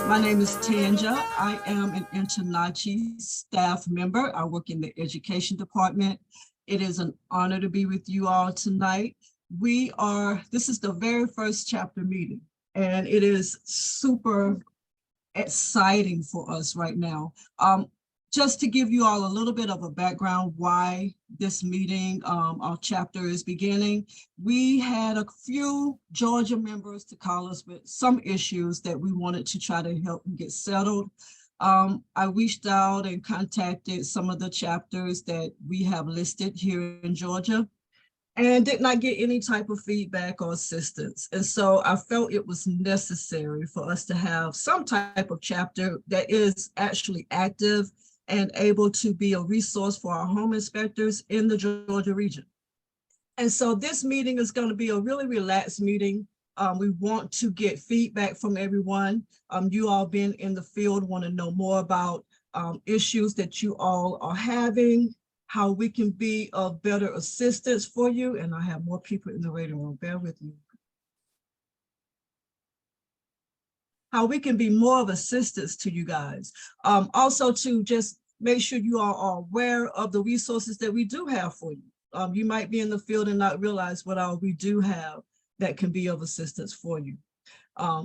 My name is Tanja. I am an InterNACHI staff member. I work in the education department. It is an honor to be with you all tonight. This is the very first chapter meeting, and it is super exciting for us right now. Just to give you all a little bit of a background why this meeting, our chapter is beginning, we had a few Georgia members to call us with some issues that we wanted to try to help them get settled. I reached out and contacted some of the chapters that we have listed here in Georgia and did not get any type of feedback or assistance. And so I felt it was necessary for us to have some type of chapter that is actually active and able to be a resource for our home inspectors in the Georgia region. And so this meeting is going to be a really relaxed meeting. We want to get feedback from everyone. You all been in the field, want to know more about issues that you all are having, how we can be of better assistance for you. And I have more people in the waiting room, bear with me. How we can be more of assistance to you guys. Also to just make sure you all are aware of the resources that we do have for you. You might be in the field and not realize what all we do have that can be of assistance for you.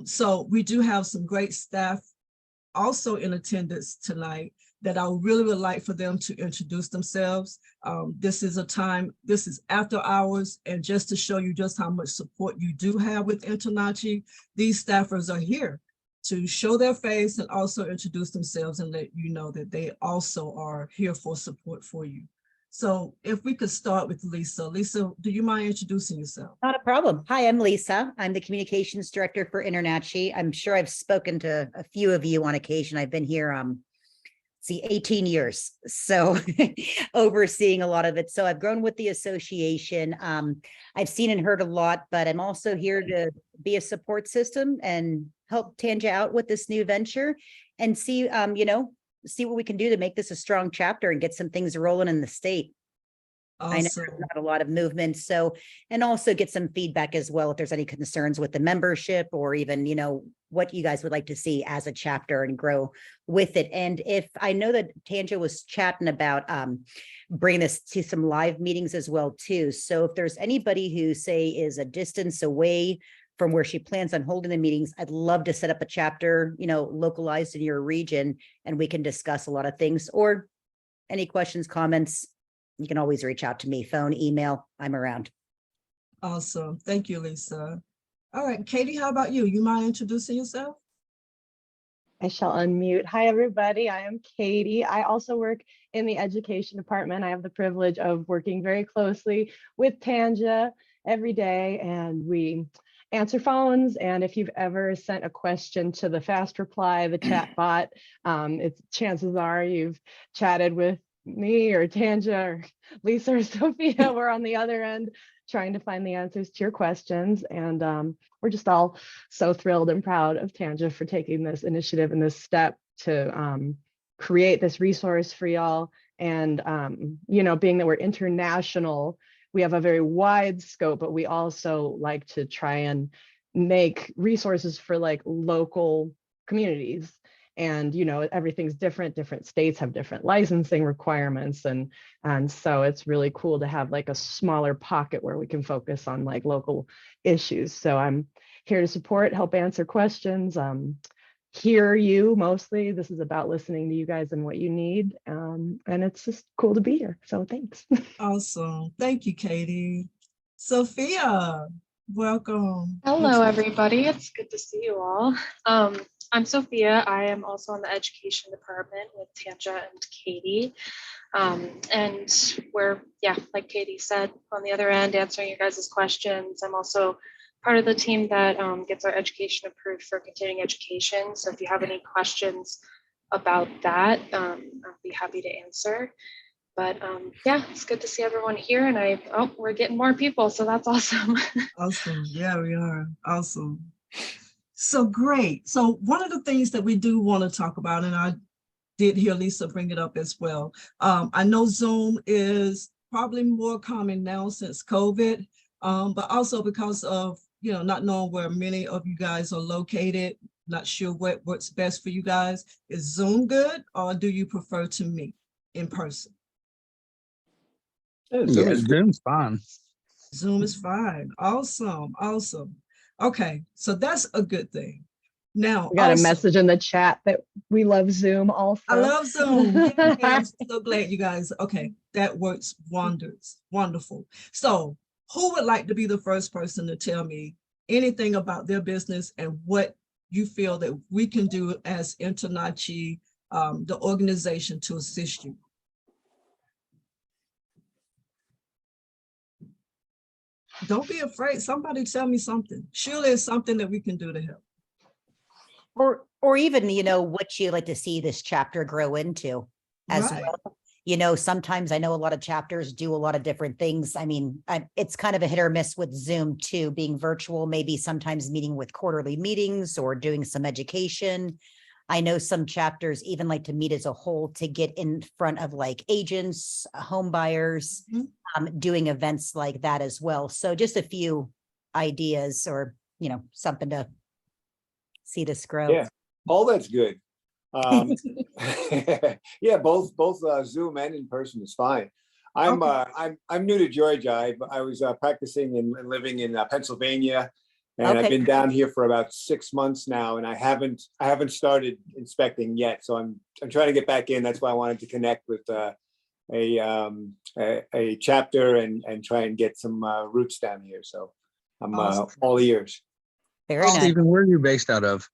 So we do have some great staff also in attendance tonight that I really would like for them to introduce themselves. This is after hours, and just to show you just how much support you do have with InterNACHI, these staffers are here to show their face and also introduce themselves and let you know that they also are here for support for you. So if we could start with Lisa. Lisa, do you mind introducing yourself? Not a problem. Hi, I'm Lisa. I'm the communications director for InterNACHI. I'm sure I've spoken to a few of you on occasion. I've been here 18 years, so overseeing a lot of it. So I've grown with the association. I've seen and heard a lot, but I'm also here to be a support system and help Tanja out with this new venture and see, see what we can do to make this a strong chapter and get some things rolling in the state. Awesome. I know there's not a lot of movement. So, and also get some feedback as well if there's any concerns with the membership or even, what you guys would like to see as a chapter and grow with it. And if I know that Tanja was chatting about bringing this to some live meetings as well too. So if there's anybody who say is a distance away from where she plans on holding the meetings, I'd love to set up a chapter, localized in your region, and we can discuss a lot of things. Or any questions, comments, you can always reach out to me, phone, email, I'm around. Awesome. Thank you, Lisa. All right, Katie, how about you? You mind introducing yourself? I shall unmute. Hi, everybody. I am Katie. I also work in the education department. I have the privilege of working very closely with Tanja every day, and we answer phones. And if you've ever sent a question to the fast reply, the chat bot, chances are you've chatted with me or Tanja or Lisa or Sophia. We're on the other end trying to find the answers to your questions. And we're just all so thrilled and proud of Tanja for taking this initiative and this step to create this resource for y'all. And, being that we're international, we have a very wide scope, but we also like to try and make resources for like local communities. And, everything's different states have different licensing requirements. And so it's really cool to have like a smaller pocket where we can focus on like local issues. So I'm here to support, help answer questions, hear you mostly. This is about listening to you guys and what you need. And it's just cool to be here. So thanks. Awesome. Thank you, Katie. Sophia, welcome. Hello, everybody. It's good to see you all. I'm Sophia. I am also in the education department with Tanja and Katie. And we're, like Katie said, on the other end, answering you guys' questions. I'm also part of the team that gets our education approved for continuing education. So if you have any questions about that, I'll be happy to answer. But it's good to see everyone here. And we're getting more people, so that's awesome. Awesome. Yeah, we are. Awesome. So great. So one of the things that we do want to talk about, and I did hear Lisa bring it up as well. I know Zoom is probably more common now since COVID, but also because of, not knowing where many of you guys are located, Not sure what works best for you guys. Is Zoom good, or do you prefer to meet in person? Yeah, Yeah, Zoom's fine. Zoom is fine. Awesome, awesome. Okay, so that's a good thing. Now, We got a also, message in the chat that we love Zoom also. I love Zoom. Yeah, I'm so glad you guys. Okay, that works wonders. Wonderful. So, who would like to be the first person to tell me anything about their business and what you feel that we can do as InterNACHI, the organization, to assist you? Don't be afraid. Somebody tell me something. Surely it's something that we can do to help. Or even, what you like to see this chapter grow into as Right. well. Sometimes I know a lot of chapters do a lot of different things. I mean, it's kind of a hit or miss with Zoom too, being virtual, maybe sometimes meeting with quarterly meetings or doing some education. I know some chapters even like to meet as a whole to get in front of like agents, home buyers, Mhm. Doing events like that as well. So just a few ideas or, something to see this grow. Yeah, all that's good. Yeah, both Zoom and in person is fine. I'm new to Georgia. I was practicing and living in Pennsylvania, and I've Okay. been down here for about 6 months now, and I haven't started inspecting yet. So I'm trying to get back in. That's why I wanted to connect with a chapter and try and get some roots down here. So I'm Awesome. all ears. Very nice. Stephen, where are you based out of?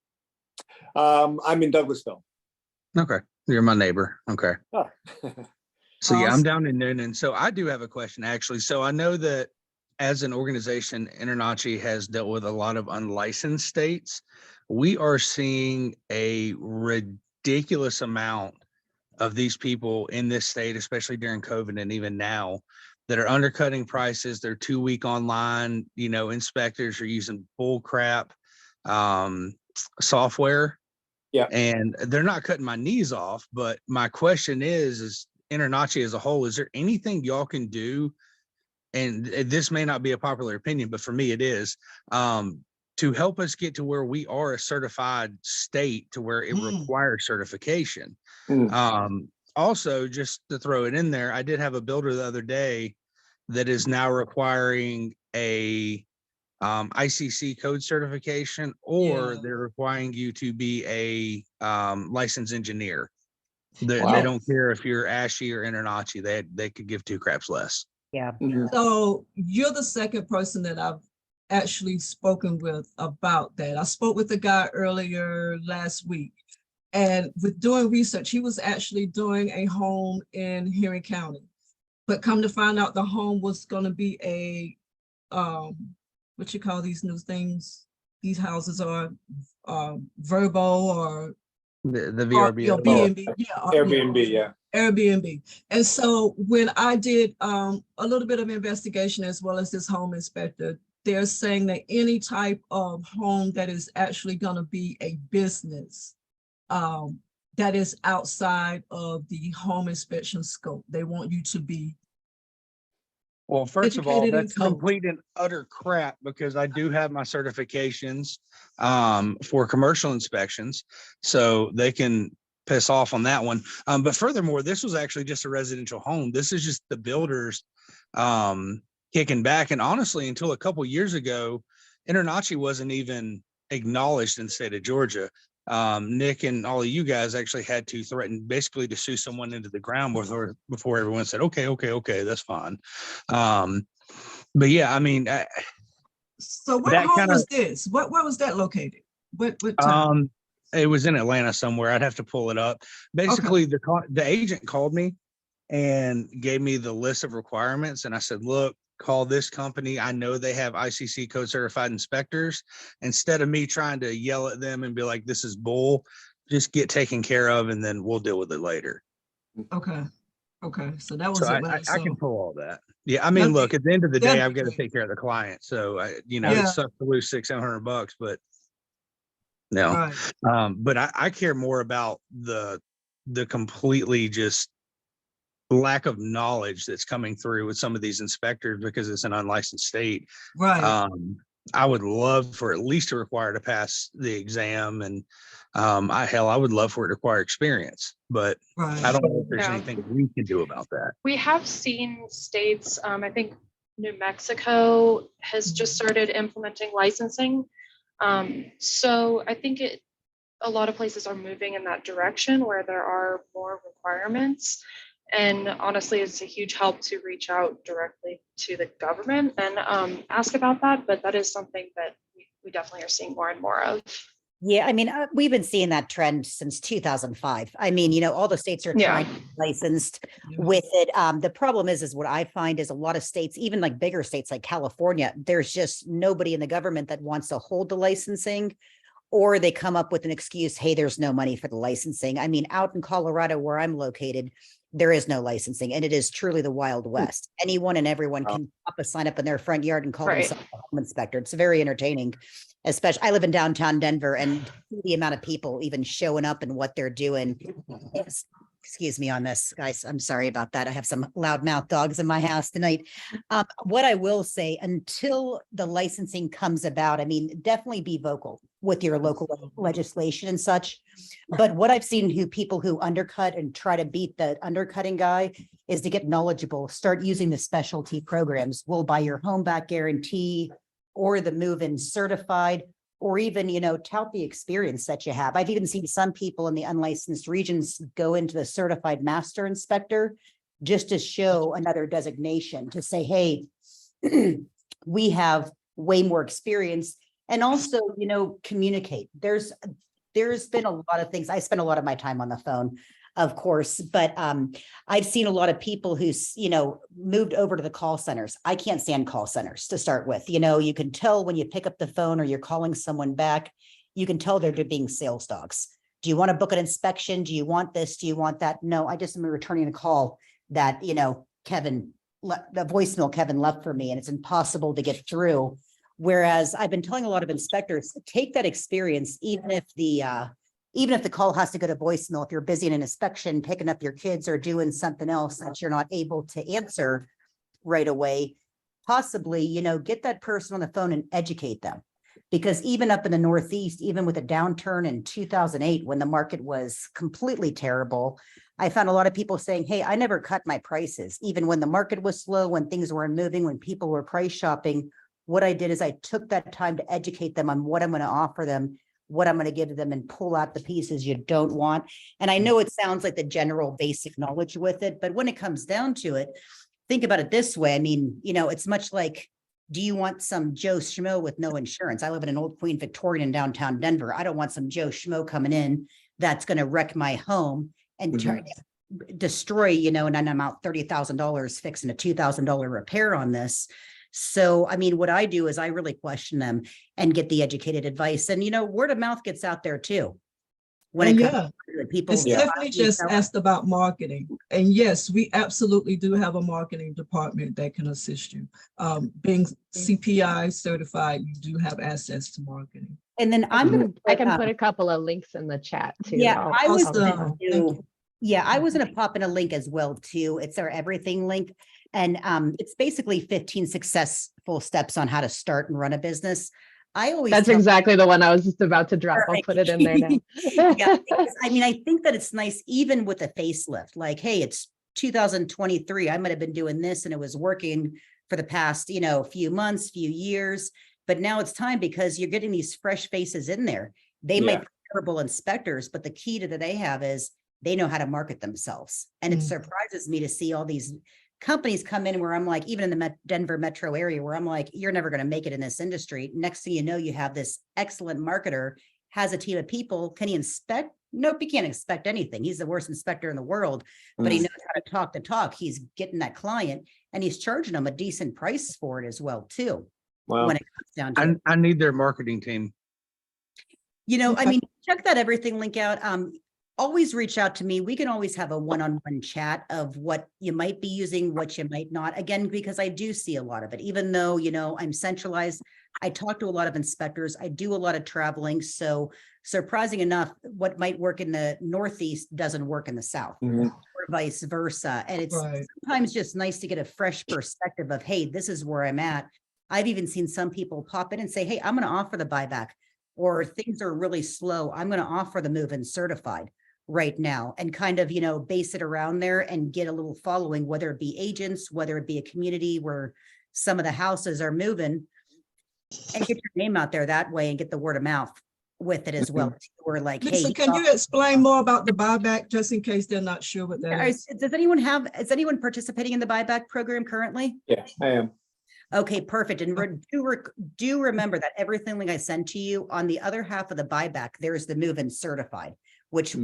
I'm in Douglasville. Okay, you're my neighbor. Okay. Oh. So yeah, I'm Awesome. down in Noonan. So I do have a question actually. So I know that as an organization, InterNACHI has dealt with a lot of unlicensed states. We are seeing a ridiculous amount of these people in this state, especially during COVID and even now, that are undercutting prices. They're 2-week online, inspectors are using bull crap software. Yeah. And they're not cutting my knees off. But my question is InterNACHI as a whole, is there anything y'all can do? And this may not be a popular opinion, but for me it is, to help us get to where we are a certified state to where it requires certification. Also, just to throw it in there, I did have a builder the other day that is now requiring a ICC code certification, or Yeah. they're requiring you to be a licensed engineer. They Wow. don't care if you're ASHI or InterNACHI. They could give 2 craps less. Yeah. So you're the second person that I've actually spoken with about that. I spoke with a guy earlier last week, and with doing research, he was actually doing a home in Henry County, but come to find out the home was going to be a, what you call these new things? These houses are Verbo or The or, VRBO. B&B, yeah, Airbnb, yeah. Airbnb. And so when I did a little bit of investigation as well as this home inspector, they're saying that any type of home that is actually going to be a business that is outside of the home inspection scope, they want you to be Well, first of all, educated in that's code. complete and utter crap, because I do have my certifications for commercial inspections, so they can piss off on that one. But furthermore, this was actually just a residential home. This is just the builders kicking back. And honestly, until a couple years ago, InterNACHI wasn't even acknowledged in the state of Georgia. Nick and all of you guys actually had to threaten basically to sue someone into the ground before everyone said, okay, that's fine. But yeah, I mean, So what that home kinda- was this? Where was that located? What town? It was in Atlanta somewhere. I'd have to pull it up. Basically, the agent called me and gave me the list of requirements, and I said, look, call this company. I know they have ICC code certified inspectors. Instead of me trying to yell at them and be like, this is bull, just get taken care of, and then we'll deal with it later. Okay. So that was So Atlanta. I can pull all that. Yeah, I mean, look, at the end of the day, that'd I've be got to great. take care of the client. So it Yeah. sucks to lose $600-700, but no. Right. But I care more about the completely just lack of knowledge that's coming through with some of these inspectors, because it's an unlicensed state. Right. I would love for at least to require to pass the exam, and I would love for it to require experience, but I Right. don't know if there's Yeah. anything we can do about that. We have seen states, I think New Mexico has just started implementing licensing. So I think a lot of places are moving in that direction where there are more requirements. And honestly, it's a huge help to reach out directly to the government and ask about that. But that is something that we definitely are seeing more and more of. Yeah, I mean, we've been seeing that trend since 2005. I mean, all the states are Yeah. trying to be licensed Yeah. with it. The problem is what I find is a lot of states, even like bigger states like California, there's just nobody in the government that wants to hold the licensing, or they come up with an excuse, hey, there's no money for the licensing. I mean, out in Colorado where I'm located, there is no licensing, and it is truly the Wild West. Anyone and everyone can pop a sign up in their front yard and call Right. themselves a home inspector. It's very entertaining. Especially, I live in downtown Denver, and the amount of people even showing up and what they're doing. Excuse me on this, guys. I'm sorry about that. I have some loudmouth dogs in my house tonight. What I will say, until the licensing comes about, I mean, definitely be vocal with your local legislation and such. But what I've seen people who undercut and try to beat the undercutting guy is to get knowledgeable, start using the specialty programs. We'll buy your home back guarantee, or the move-in certified, or even, tout the experience that you have. I've even seen some people in the unlicensed regions go into the certified master inspector just to show another designation, to say, hey, we have way more experience. And also, communicate. There's been a lot of things. I spend a lot of my time on the phone, of course, but I've seen a lot of people who, moved over to the call centers. I can't stand call centers to start with. You can tell when you pick up the phone or you're calling someone back, you can tell they're being sales dogs. Do you want to book an inspection? Do you want this? Do you want that? No, I just am returning a call that, Kevin, the voicemail Kevin left for me, and it's impossible to get through. Whereas I've been telling a lot of inspectors, take that experience, even if the call has to go to voicemail, if you're busy in an inspection, picking up your kids or doing something else that you're not able to answer right away, possibly, get that person on the phone and educate them. Because even up in the Northeast, even with a downturn in 2008, when the market was completely terrible, I found a lot of people saying, hey, I never cut my prices. Even when the market was slow, when things weren't moving, when people were price shopping, what I did is I took that time to educate them on what I'm going to offer them, what I'm going to give to them, and pull out the pieces you don't want. And I know it sounds like the general basic knowledge with it, but when it comes down to it, think about it this way. I mean, it's much like, do you want some Joe Schmo with no insurance? I live in an old Queen Victorian in downtown Denver. I don't want some Joe Schmo coming in that's going to wreck my home and try to destroy, and then I'm out $30,000 fixing a $2,000 repair on this. So, I mean, what I do is I really question them and get the educated advice. And, word of mouth gets out there too. When it comes to the people. Stephanie just asked about marketing. And yes, we absolutely do have a marketing department that can assist you. Being CPI certified, you do have access to marketing. And then I can put a couple of links in the chat too. Yeah, I was Awesome. gonna pop in a link as well too. It's our everything link. And it's basically 15 successful steps on how to start and run a business. That's exactly the one I was just about to drop. I'll put it in there now. Yeah, I mean, I think that it's nice, even with a facelift, like, hey, it's 2023. I might have been doing this and it was working for the past, few months, few years, but now it's time because you're getting these fresh faces in there. They might be terrible inspectors, but the key to that they have is they know how to market themselves. And it surprises me to see all these companies come in where I'm like, even in the Denver metro area, where I'm like, you're never going to make it in this industry. Next thing you know, you have this excellent marketer, has a team of people. Can he inspect? Nope, he can't inspect anything. He's the worst inspector in the world, but he knows how to talk the talk. He's getting that client and he's charging them a decent price for it as well, too. Wow. When it comes down to I need their marketing team. I mean, check that everything link out. Always reach out to me. We can always have a one-on-one chat of what you might be using, what you might not. Again, because I do see a lot of it, even though, I'm centralized. I talk to a lot of inspectors. I do a lot of traveling. So surprising enough, what might work in the Northeast doesn't work in the South or vice versa. And it's sometimes just nice to get a fresh perspective of, hey, this is where I'm at. I've even seen some people pop in and say, hey, I'm going to offer the buyback, or things are really slow, I'm going to offer the move-in certified right now, and kind of, base it around there and get a little following, whether it be agents, whether it be a community where some of the houses are moving, and get your name out there that way and get the word of mouth with it as well. Or like, hey, Lisa, can you explain more about the buyback, just in case they're not sure what that is? is anyone participating in the buyback program currently? Yeah, I am. Okay, perfect. And do remember that everything like I sent to you, on the other half of the buyback, there's the move-in certified, which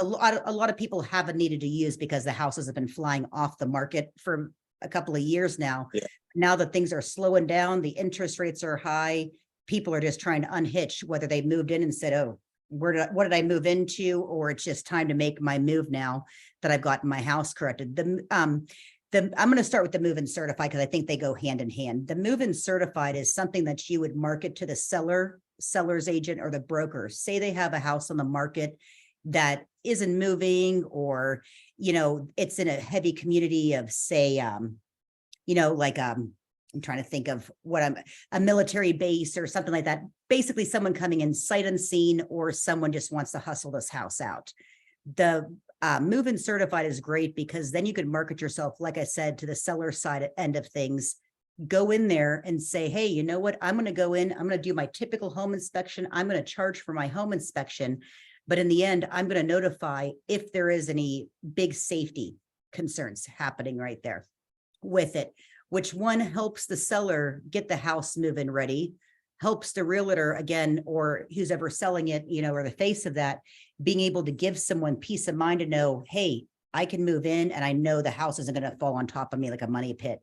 a lot of people haven't needed to use because the houses have been flying off the market for a couple of years now. Yeah. Now that things are slowing down, the interest rates are high, people are just trying to unhitch whether they moved in and said, oh, what did I move into? Or it's just time to make my move now that I've gotten my house corrected. I'm going to start with the move-in certified because I think they go hand in hand. The move-in certified is something that you would market to the seller's agent or the broker. Say they have a house on the market that isn't moving, or, it's in a heavy community of, say, I'm trying to think of a military base or something like that. Basically someone coming in sight unseen, or someone just wants to hustle this house out. The move-in certified is great because then you can market yourself, like I said, to the seller side end of things. Go in there and say, hey, you know what? I'm going to go in, I'm going to do my typical home inspection. I'm going to charge for my home inspection. But in the end, I'm going to notify if there is any big safety concerns happening right there with it, which one helps the seller get the house move-in ready, helps the realtor again, or who's ever selling it, or the face of that, being able to give someone peace of mind to know, hey, I can move in and I know the house isn't going to fall on top of me like a money pit.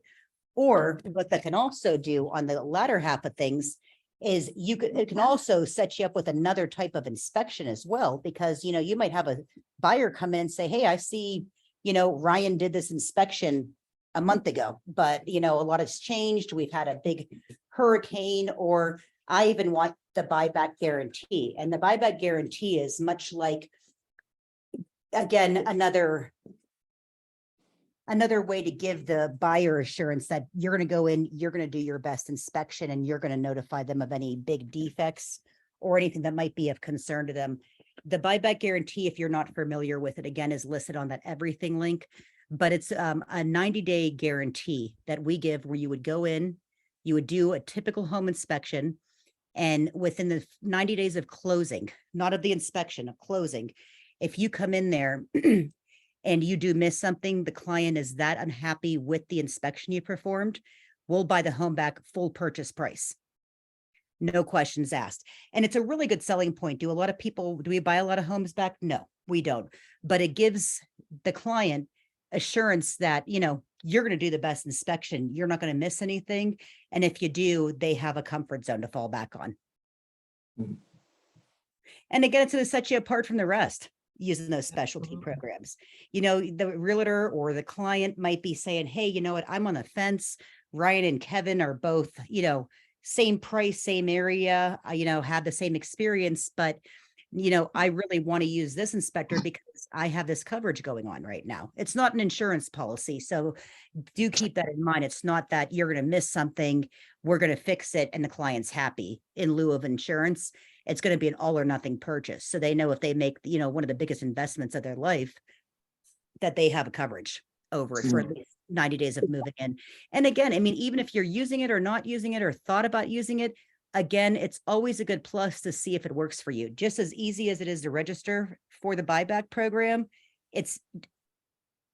Or what that can also do on the latter half of things is it can also set you up with another type of inspection as well, because, you might have a buyer come in and say, hey, I see, Ryan did this inspection a month ago, but, a lot has changed. We've had a big hurricane, or I even want the buyback guarantee. And the buyback guarantee is much like, again, another way to give the buyer assurance that you're going to go in, you're going to do your best inspection, and you're going to notify them of any big defects or anything that might be of concern to them. The buyback guarantee, if you're not familiar with it, again, is listed on that everything link, but it's a 90-day guarantee that we give, where you would go in, you would do a typical home inspection, and within the 90 days of closing, not of the inspection, of closing, if you come in there and you do miss something, the client is that unhappy with the inspection you performed, we'll buy the home back full purchase price. No questions asked. And it's a really good selling point. Do we buy a lot of homes back? No, we don't. But it gives the client assurance that, you're going to do the best inspection. You're not going to miss anything. And if you do, they have a comfort zone to fall back on. And again, it's going to set you apart from the rest, using those specialty programs. The realtor or the client might be saying, hey, you know what, I'm on the fence. Ryan and Kevin are both, same price, same area, have the same experience, but, I really want to use this inspector because I have this coverage going on right now. It's not an insurance policy. So do keep that in mind. It's not that you're going to miss something, we're going to fix it, and the client's happy in lieu of insurance. It's going to be an all or nothing purchase. So they know if they make, one of the biggest investments of their life, that they have a coverage over it for at least 90 days of moving in. And again, even if you're using it or not using it or thought about using it, again, it's always a good plus to see if it works for you. Just as easy as it is to register for the buyback program,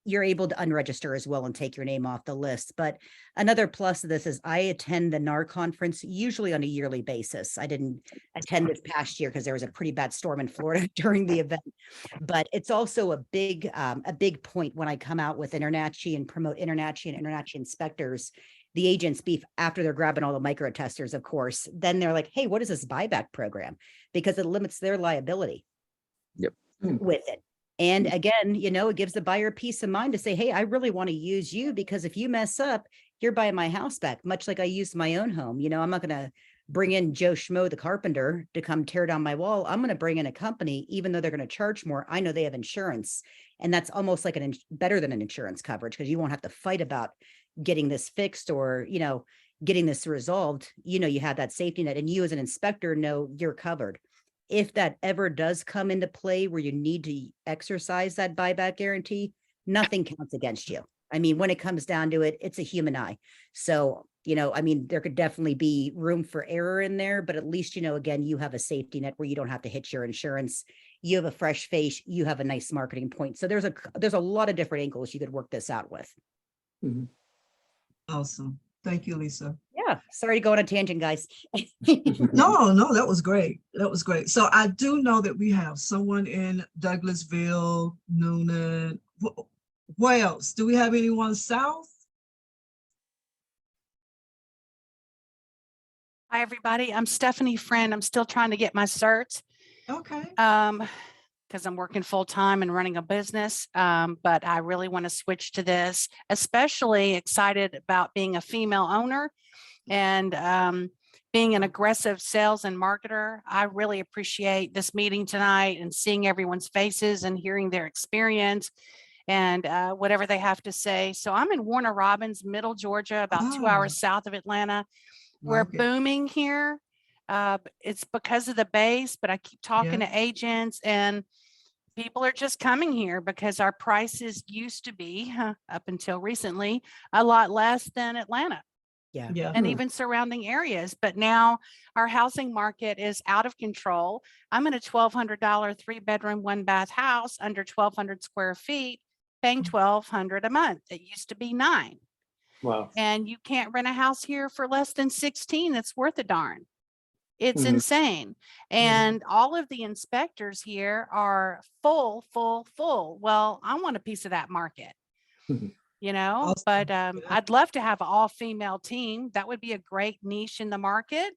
you're able to unregister as well and take your name off the list. But another plus of this is I attend the NAR conference usually on a yearly basis. I didn't attend this past year because there was a pretty bad storm in Florida during the event, but it's also a big point when I come out with InterNACHI and promote InterNACHI and InterNACHI inspectors. The agents beef after they're grabbing all the micro testers, of course, then they're like, hey, what is this buyback program? Because it limits their liability with it. And again, it gives the buyer peace of mind to say, hey, I really want to use you because if you mess up, you're buying my house back, much like I used my own home. I'm not going to bring in Joe Schmo, the carpenter, to come tear down my wall. I'm going to bring in a company, even though they're going to charge more. I know they have insurance, and that's almost like better than an insurance coverage, because you won't have to fight about getting this fixed, or, getting this resolved, you have that safety net, and you as an inspector know you're covered. If that ever does come into play where you need to exercise that buyback guarantee, nothing counts against you. I mean, when it comes down to it, it's a human eye. So, there could definitely be room for error in there, but at least, again, you have a safety net where you don't have to hit your insurance. You have a fresh face, you have a nice marketing point. So there's a lot of different angles you could work this out with. Mhm. Awesome. Thank you, Lisa. Yeah, sorry to go on a tangent, guys. No, that was great. That was great. So I do know that we have someone in Douglasville, Noonan. Where else? Do we have anyone south? Hi, everybody. I'm Stephanie Friend. I'm still trying to get my certs Okay. because I'm working full time and running a business. But I really want to switch to this, especially excited about being a female owner and being an aggressive sales and marketer. I really appreciate this meeting tonight and seeing everyone's faces and hearing their experience and whatever they have to say. So I'm in Warner Robins, Middle Georgia, about 2 hours south of Atlanta. We're Like it. booming here. It's because of the base, but I keep talking to agents and people are just coming here because our prices used to be, up until recently, a lot less than Atlanta Yeah. and even surrounding areas. But now our housing market is out of control. I'm in a $1,200 3-bedroom, 1-bath house under 1,200 square feet, paying $1,200 a month. It used to be $9,000. Wow. And you can't rent a house here for less than 16 that's worth a darn. It's Mhm. insane. And all of the inspectors here are full. Well, I want a piece of that market, Mhm. Awesome. but I'd love to have an all-female team. That would be a great niche in the market.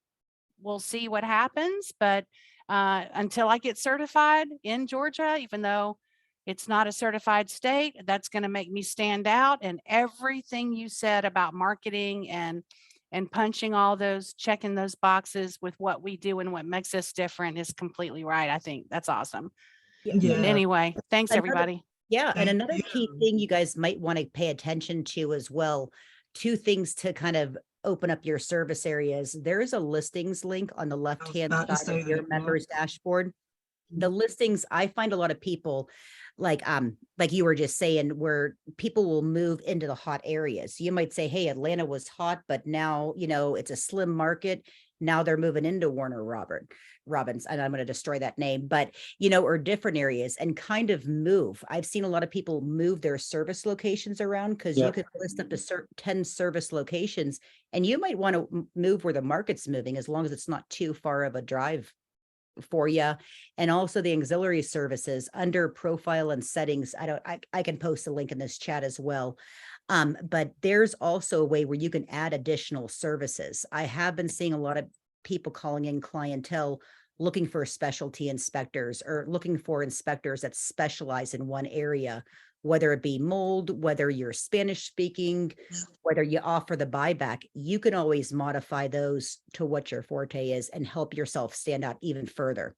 We'll see what happens. But until I get certified in Georgia, even though it's not a certified state, that's going to make me stand out. And everything you said about marketing and punching all those, checking those boxes with what we do and what makes us different is completely right. I think that's awesome. Yeah. Anyway, thanks Another- everybody. Yeah, and Thank another key you. thing you guys might want to pay attention to as well, 2 things to kind of open up your service areas. There is a listings link on the left-hand about to side say of your that, yeah. members dashboard. The listings, I find a lot of people like you were just saying, where people will move into the hot areas. You might say, hey, Atlanta was hot, but now, it's a slim market. Now they're moving into Warner Robins, and I'm going to destroy that name, but or different areas and kind of move. I've seen a lot of people move their service locations around because Yeah. you could list up to 10 service locations, and you might want to move where the market's moving as long as it's not too far of a drive for you. And also the auxiliary services under profile and settings. I can post a link in this chat as well. But there's also a way where you can add additional services. I have been seeing a lot of people calling in clientele looking for specialty inspectors or looking for inspectors that specialize in one area, whether it be mold, whether you're Spanish speaking, whether you offer the buyback. You can always modify those to what your forte is and help yourself stand out even further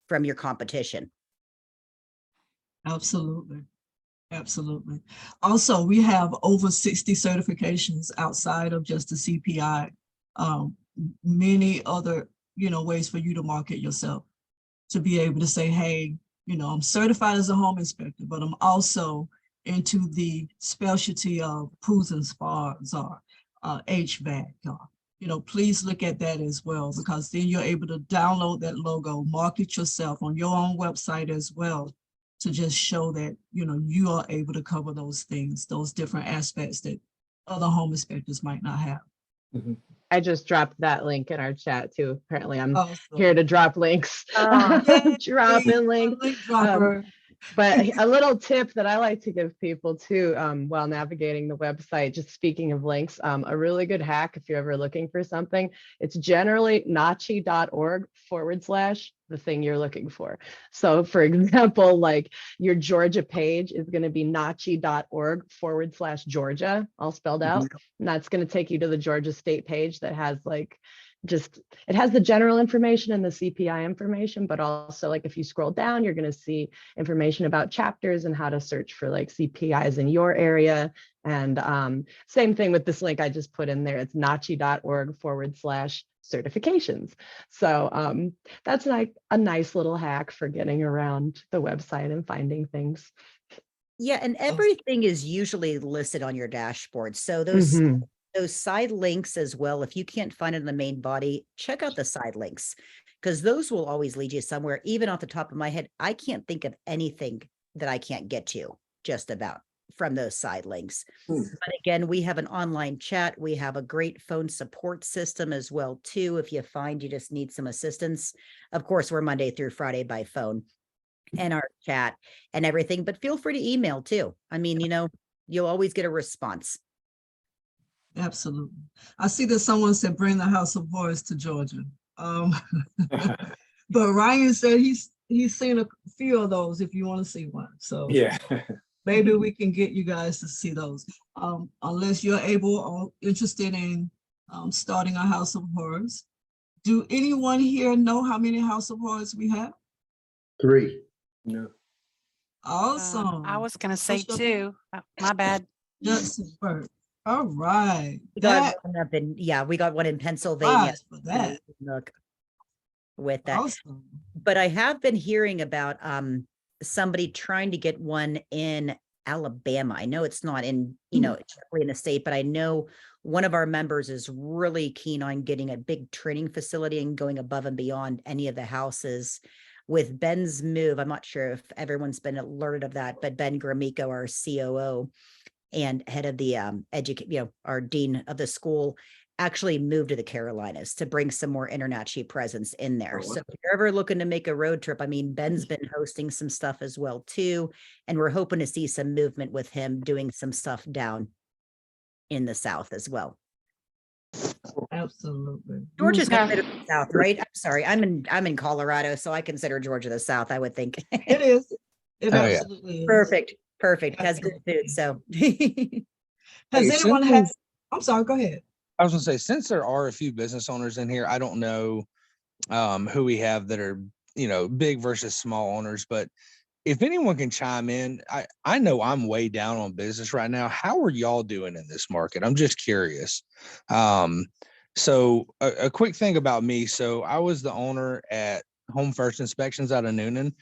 from your competition. Absolutely. Absolutely. Also, we have over 60 certifications outside of just the CPI. Many other, ways for you to market yourself, to be able to say, hey, I'm certified as a home inspector, but I'm also into the specialty of pools and spas or HVAC. Please look at that as well, because then you're able to download that logo, market yourself on your own website as well, to just show that, you are able to cover those things, those different aspects that other home inspectors might not have. Mhm. I just dropped that link in our chat too. Apparently I'm Awesome. here to drop links. Yay, Drop in link. link dropper. But a little tip that I like to give people too, while navigating the website, just speaking of links, a really good hack if you're ever looking for something, it's generally nachi.org / the thing you're looking for. So for example, like your Georgia page is going to be nachi.org / Georgia, all spelled out. And that's going to take you to the Georgia state page that has it has the general information and the CPI information, but also like if you scroll down, you're going to see information about chapters and how to search for like CPIs in your area And same thing with this link I just put in there. It's nachi.org/certifications. So that's like a nice little hack for getting around the website and finding things. Yeah, and everything is usually listed on your dashboard. So those Mhm. those side links as well, if you can't find it in the main body, check out the side links because those will always lead you somewhere. Even off the top of my head, I can't think of anything that I can't get to just about from those side links. Hmm. But again, we have an online chat. We have a great phone support system as well, too. If you find you just need some assistance, of course, we're Monday through Friday by phone and our chat and everything, but feel free to email too. I mean, you'll always get a response. Absolutely. I see that someone said bring the House of Horrors to Georgia. But Ryan said he's seen a few of those if you want to see one. So Yeah. maybe we can get you guys to see those. Unless you're able or interested in starting a House of Horrors. Do anyone here know how many House of Horrors we have? 3. No. Awesome. I was gonna say Social- two. My bad. Justin Burke. All right. We got That one up in, we got one in Pennsylvania. prize for that. Look with that. Awesome. But I have been hearing about somebody trying to get one in Alabama. I know it's not in, directly in the state, but I know one of our members is really keen on getting a big training facility and going above and beyond any of the houses. With Ben's move, I'm not sure if everyone's been alerted of that, but Ben Gramico, our COO and head of the our dean of the school, actually moved to the Carolinas to bring some more InterNACHI presence in there. Oh, wow. So if you're ever looking to make a road trip, I mean, Ben's been hosting some stuff as well too. And we're hoping to see some movement with him doing some stuff down in the South as well. Absolutely. Georgia's Yeah. considered the South, right? I'm sorry. I'm in Colorado, so I consider Georgia the South, I would think. It is. It Oh, yeah. absolutely is. Perfect. Has good food. So Has Hey, anyone had, I'm sorry, go ahead. I was gonna say, since there are a few business owners in here, I don't know who we have that are, big versus small owners, but if anyone can chime in, I know I'm way down on business right now. How are y'all doing in this market? I'm just curious. So a quick thing about me. So I was the owner at Home First Inspections out of Noonan.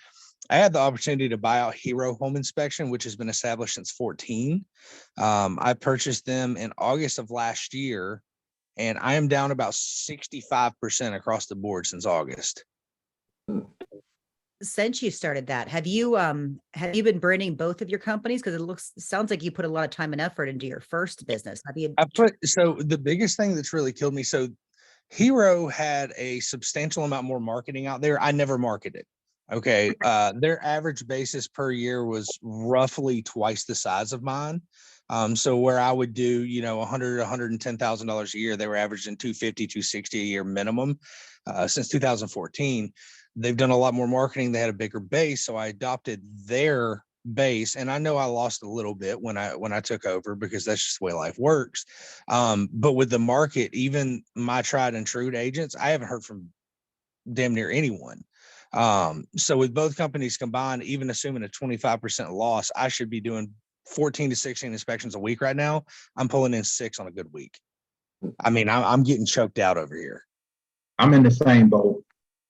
I had the opportunity to buy out Hero Home Inspection, which has been established since 14. I purchased them in August of last year, and I am down about 65% across the board since August. since you started that, have you been branding both of your companies? Because sounds like you put a lot of time and effort into your first business. Have you? So the biggest thing that's really killed me. So Hero had a substantial amount more marketing out there. I never marketed. Okay. Their average basis per year was roughly twice the size of mine. So where I would do, $110,000 a year, they were averaging 250, 260 a year minimum. Since 2014, they've done a lot more marketing. They had a bigger base. So I adopted their base. And I know I lost a little bit when I took over, because that's just the way life works. But with the market, even my tried and true agents, I haven't heard from damn near anyone. So with both companies combined, even assuming a 25% loss, I should be doing 14 to 16 inspections a week right now. I'm pulling in 6 on a good week. I mean, I'm getting choked out over here. I'm in the same boat.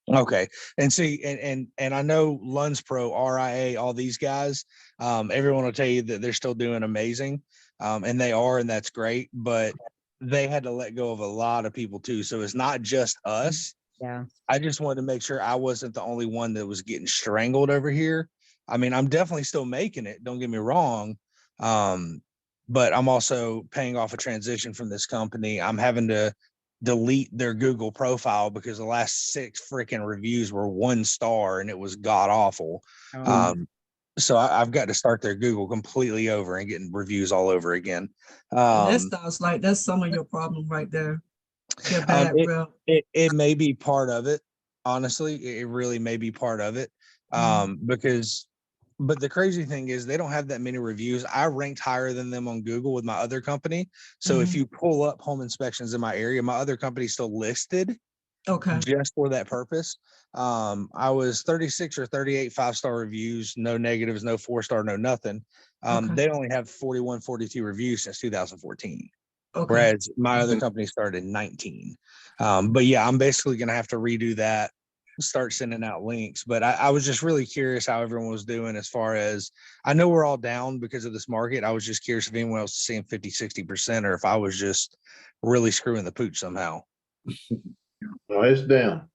Okay. And see, and I know Lunds Pro, RIA, all these guys, everyone will tell you that they're still doing amazing. And they are, and that's great, but they had to let go of a lot of people too. So it's not just us. Yeah. I just wanted to make sure I wasn't the only one that was getting strangled over here. I mean, I'm definitely still making it. Don't get me wrong. But I'm also paying off a transition from this company. I'm having to delete their Google profile because the last 6 freaking reviews were 1 star and it was god awful. So I've got to start their Google completely over and getting reviews all over again. That sounds like that's some of your problem right there. It may be part of it. Honestly, it really may be part of it. But the crazy thing is they don't have that many reviews. I ranked higher than them on Google with my other company. So if you pull up home inspections in my area, my other company's still listed, Okay, just for that purpose. I was 36 or 38 5-star reviews, no negatives, no 4-star, no nothing. Okay. They only have 41, 42 reviews since 2014. okay, Whereas my other company started in 19. But yeah, I'm basically going to have to redo that, start sending out links. But I was just really curious how everyone was doing as far as, I know we're all down because of this market. I was just curious if anyone else is seeing 50, 60%, or if I was just really screwing the pooch somehow. No, it's down.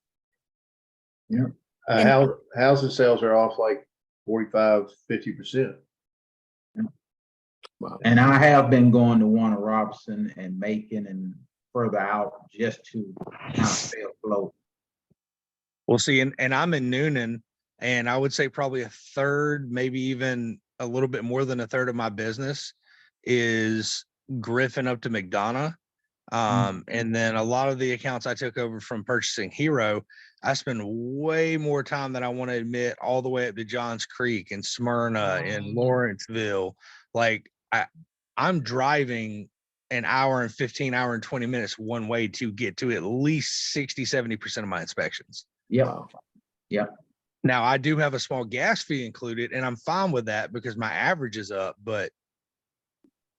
And- Housing sales are off like 45, 50%. And I have been going to Warner Robinson and Macon and further out just to kind of stay afloat. We'll see. And I'm in Noonan, and I would say probably a third, maybe even a little bit more than a third of my business is Griffin up to McDonough. And then a lot of the accounts I took over from Purchasing Hero, I spend way more time than I want to admit all the way up to Johns Creek and Smyrna and Lawrenceville. Like I'm driving an hour and 15, hour and 20 minutes one way to get to at least 60, 70% of my inspections. Yeah. Yeah. Now I do have a small gas fee included, and I'm fine with that because my average is up, but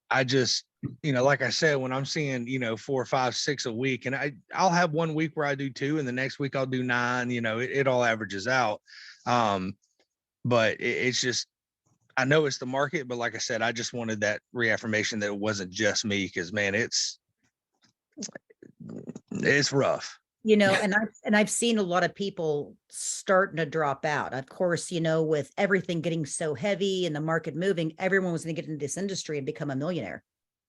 I just, like I said, when I'm seeing, 4, 5, 6 a week, and I'll have one week where I do 2, and the next week I'll do 9, it all averages out. But it's just, I know it's the market, but like I said, I just wanted that reaffirmation that it wasn't just me, because man, it's rough. And I've seen a lot of people starting to drop out. Of course, with everything getting so heavy and the market moving, everyone was going to get into this industry and become a millionaire.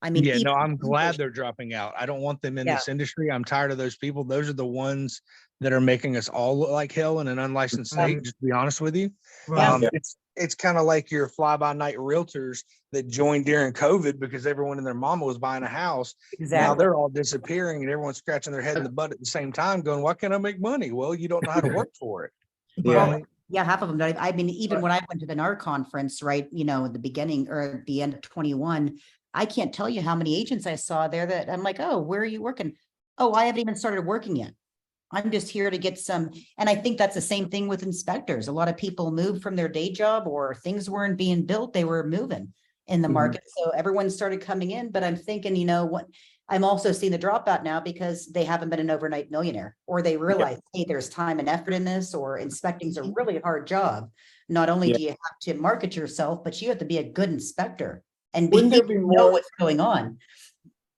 I mean, Yeah, no, even I'm glad they're dropping out. I don't want them in Yeah. this industry. I'm tired of those people. Those are the ones that are making us all look like hell in an unlicensed state, just to be honest with you. right, It's kind of like your fly-by-night realtors that joined during COVID because everyone and their mama was buying a house. Now exactly. they're all disappearing and everyone's scratching their head in the butt at the same time going, why can't I make money? Well, you don't know how to work for it. right, Yeah, half of them don't. I mean, even when I went to the NAR conference, right, at the beginning or at the end of 21, I can't tell you how many agents I saw there that I'm like, oh, where are you working? Oh, I haven't even started working yet. I'm just here to get some. And I think that's the same thing with inspectors. A lot of people moved from their day job, or things weren't being built. They were moving in the Mhm. market. So everyone started coming in, but I'm thinking, what I'm also seeing the dropout now because they haven't been an overnight millionaire, or they realize, hey, there's time and effort in this, or inspecting's a really hard job. Not only do you have to market yourself, but you have to be a good inspector and Wouldn't there be know more? what's going on.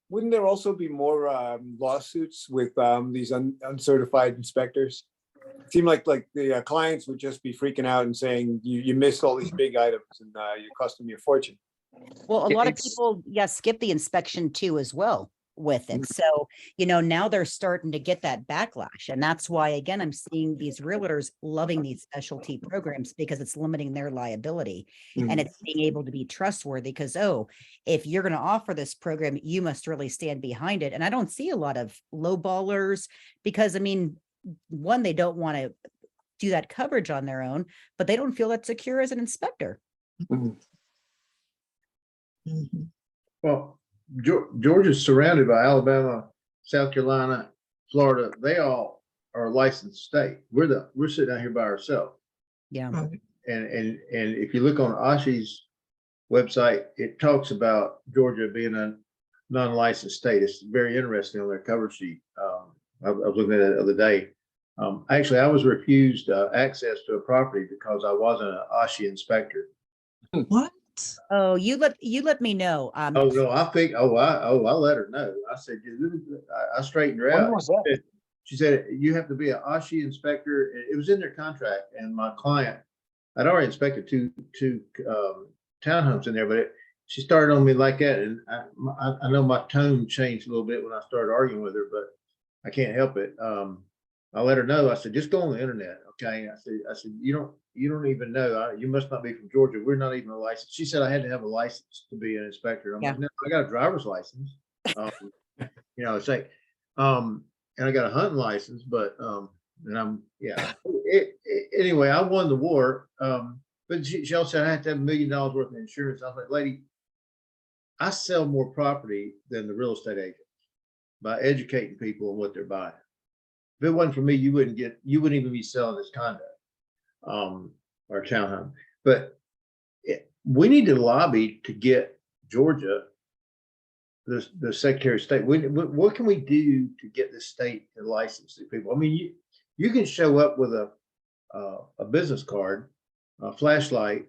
Wouldn't there also be more lawsuits with these uncertified inspectors? It seemed like the clients would just be freaking out and saying you missed all these big items and you cost them your fortune. Well, a Yeah, lot of it's- people, skip the inspection too as well with it. So, now they're starting to get that backlash. And that's why, again, I'm seeing these realtors loving these specialty programs because it's limiting their liability and it's being able to be trustworthy because, if you're going to offer this program, you must really stand behind it. And I don't see a lot of low ballers because, one, they don't want to do that coverage on their own, but they don't feel that secure as an inspector. Mhm. Well, Georgia's surrounded by Alabama, South Carolina, Florida. They all are a licensed state. We're sitting out here by ourselves. Yeah. Right. And if you look on ASHI's website, it talks about Georgia being a non-licensed state. It's very interesting on their cover sheet. I was looking at it the other day. Actually, I was refused access to a property because I wasn't an ASHI inspector. What? Oh, you let me know. Oh no, I think. I let her know. I said, I straightened her When out. was that? She said you have to be an ASHI inspector. It was in their contract, and my client, I'd already inspected two townhomes in there, but she started on me like that, and I know my tone changed a little bit when I started arguing with her, but I can't help it. I let her know. I said, just go on the internet, okay? I said, you don't even know. You must not be from Georgia. We're not even a license. She said I had to have a license to be an inspector. I'm like, no, I got a driver's license. It's like, and I got a hunting license, but and anyway, I won the war. But she also said I had to have $1 million worth of insurance. I was like, lady, I sell more property than the real estate agents by educating people on what they're buying. it wasn't for me, you wouldn't even be selling this condo, or townhome. But we need to lobby to get Georgia, the Secretary of State. What can we do to get the state to license these people? I mean, you can show up with a business card, a flashlight,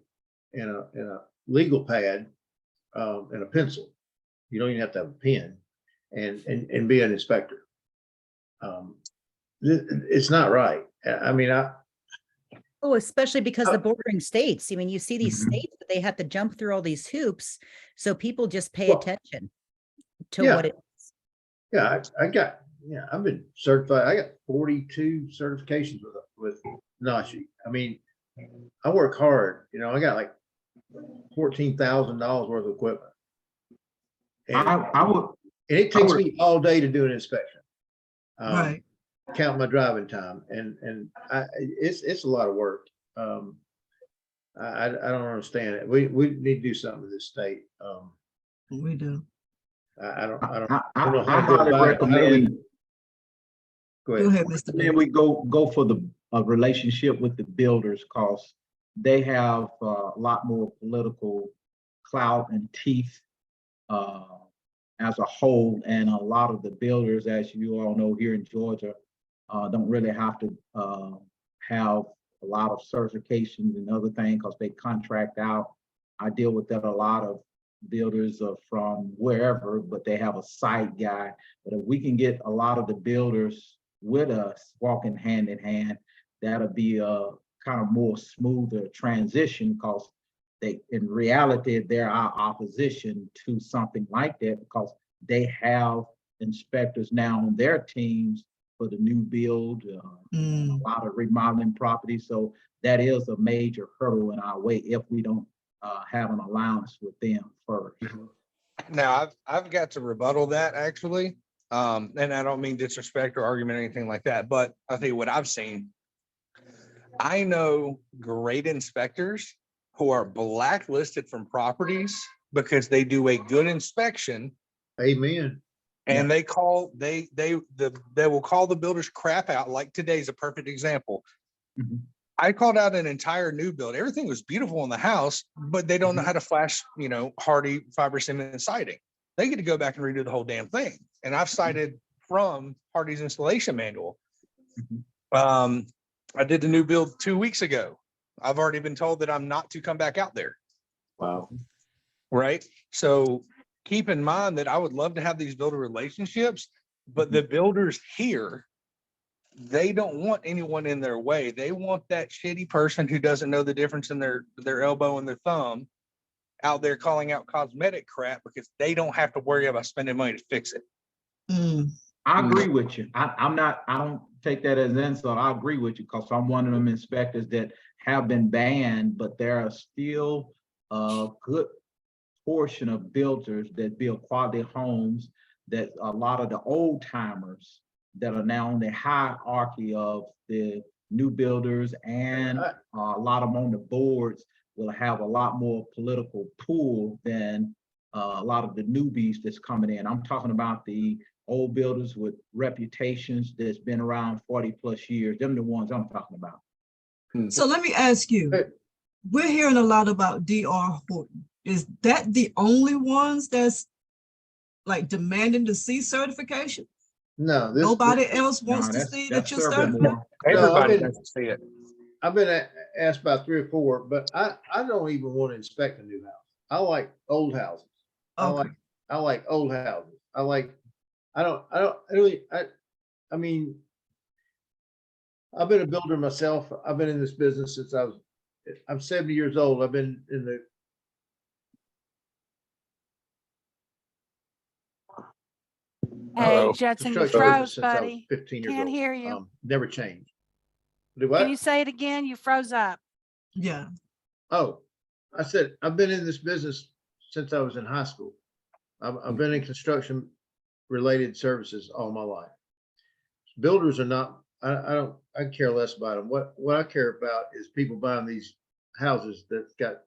and a legal pad, and a pencil. You don't even have to have a pen, and be an inspector. It's not right. I mean, Oh, especially because the Uh, bordering states, I mean, you see these Mhm. states, that they have to jump through all these hoops. So people just pay Well, attention to yeah. what it is. Yeah, I've been certified. I got 42 certifications with NACHI. I mean, I work hard. I got like $14,000 worth of equipment. And, I would, and it takes me all day to do an inspection. Right. Count my driving time, and it's a lot of work. I don't understand it. We need to do something with this state. We do. I don't know I how to go highly about it. How do we- recommend, Go Go ahead. ahead, Mr. then Bell. we go for a relationship with the builders, cause they have a lot more political clout and teeth as a whole. And a lot of the builders, as you all know, here in Georgia, don't really have to have a lot of certifications and other things because they contract out. I deal with that. A lot of builders are from wherever, but they have a site guy. But if we can get a lot of the builders with us walking hand in hand, that'll be a kind of more smoother transition, because they, in reality, they're our opposition to something like that, because they have inspectors now on their teams for the new build, a lot of remodeling properties. So that is a major hurdle in our way if we don't have an allowance with them first. Now, I've got to rebuttal that actually. And I don't mean disrespect or argument or anything like that, but I'll tell you what I've seen. I know great inspectors who are blacklisted from properties because they do a good inspection Amen. and they will call the builders crap out. Like today's a perfect example. Mhm. I called out an entire new build. Everything was beautiful in the house, but they don't know how to flash, hardy fiber cement siding. They get to go back and redo the whole damn thing. And I've cited from Hardy's installation manual. I did the new build 2 weeks ago. I've already been told that I'm not to come back out there. Wow. Right. So keep in mind that I would love to have these builder relationships, but the builders here, they don't want anyone in their way. They want that shitty person who doesn't know the difference in their elbow and their thumb out there calling out cosmetic crap because they don't have to worry about spending money to fix it. I agree with you. I don't take that as an insult. I agree with you because I'm one of them inspectors that have been banned, but there are still a good portion of builders that build quality homes, that a lot of the old timers that are now on the hierarchy of the new builders, and a lot of them on the boards will have a lot more political pull than a lot of the newbies that's coming in. I'm talking about the old builders with reputations that's been around 40 plus years. Them the ones I'm talking about. So let me ask you, we're hearing a lot about DR Horton. Is that the only ones that's like demanding the C certification? No, Nobody else wants to that's see that you're several certified? more. Everybody been- has to see it. I've been asked about 3 or 4, but I don't even want to inspect a new house. I like old houses. Okay. I like old houses. I mean, I've been a builder myself. I've been in this business since I'm 70 years old. I've been in the. Hey, Uh-oh. Judson, you construction business froze, since I was buddy. 15 years Can't old. hear you. Never changed. Do Can what? you say it again? You froze up. Yeah. Oh, I said, I've been in this business since I was in high school. I've been in construction related services all my life. Builders are not, I care less about them. What I care about is people buying these houses that's got,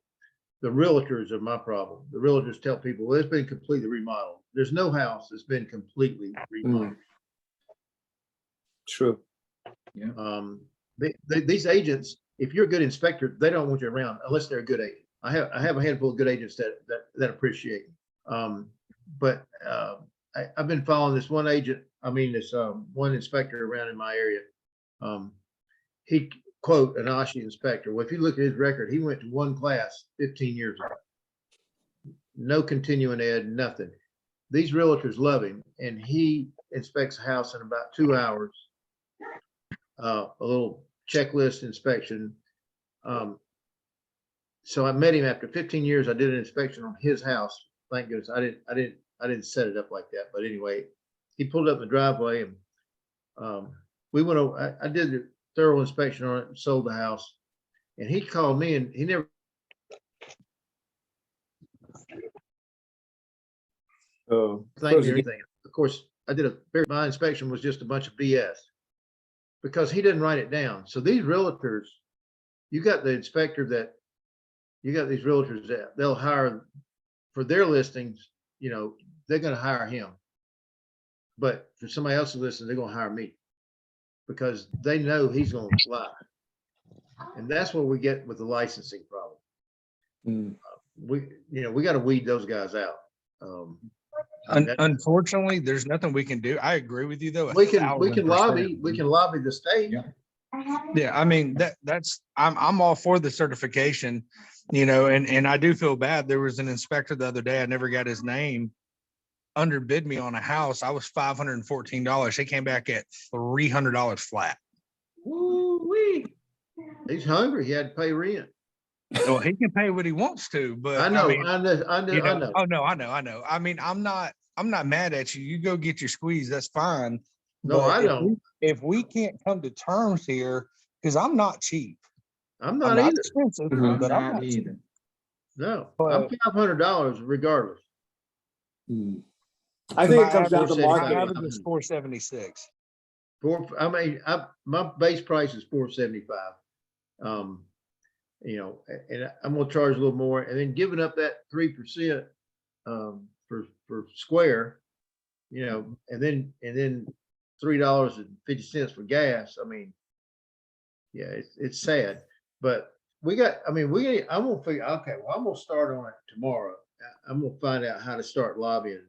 the realtors are my problem. The realtors tell people, well, it's been completely remodeled. There's no house that's been completely remodeled. True. Yeah. These agents, if you're a good inspector, they don't want you around unless they're a good agent. I have a handful of good agents that appreciate me. But I've been following this one agent. I mean, this one inspector around in my area. He quote an InterNACHI inspector. Well, if you look at his record, he went to one class 15 years ago. No continuing ed, nothing. These realtors love him, and he inspects a house in about 2 hours. A little checklist inspection. So I met him after 15 years. I did an inspection on his house. Thank goodness I didn't set it up like that. But anyway, he pulled up in the driveway, and we went over. I did a thorough inspection on it and sold the house. And he called me, and he never. Thank you. Everything. Of course, I did my inspection was just a bunch of BS because he didn't write it down. So these realtors, you got the inspector that you got these realtors that they'll hire for their listings, you know, they're going to hire him. But for somebody else to listen, they're going to hire me because they know he's going to lie. And that's what we get with the licensing problem. We got to weed those guys out. Unfortunately, there's nothing we can do. I agree with you though. We can lobby the state. Yeah, I mean I'm all for the certification, you know, and I do feel bad. There was an inspector the other day, I never got his name, underbid me on a house. I was $514. He came back at $300 flat. Woo-wee. He's hungry. He had to pay rent. Well, he can pay what he wants to, but I know. Oh no, I know. I mean, I'm not mad at you. You go get your squeeze. That's fine. No, I don't. If we can't come to terms here, because I'm not cheap. I'm not either. Expensive, but I'm not either. No, I'm $500 regardless. I think it comes down to My market. average is 476. My base price is 475. You know, and I'm gonna charge a little more, and then giving up that 3% for square, you know, and then $3.50 for gas. I mean, yeah, it's sad, but I'm gonna figure. Okay, well, I'm gonna start on it tomorrow. I'm gonna find out how to start lobbying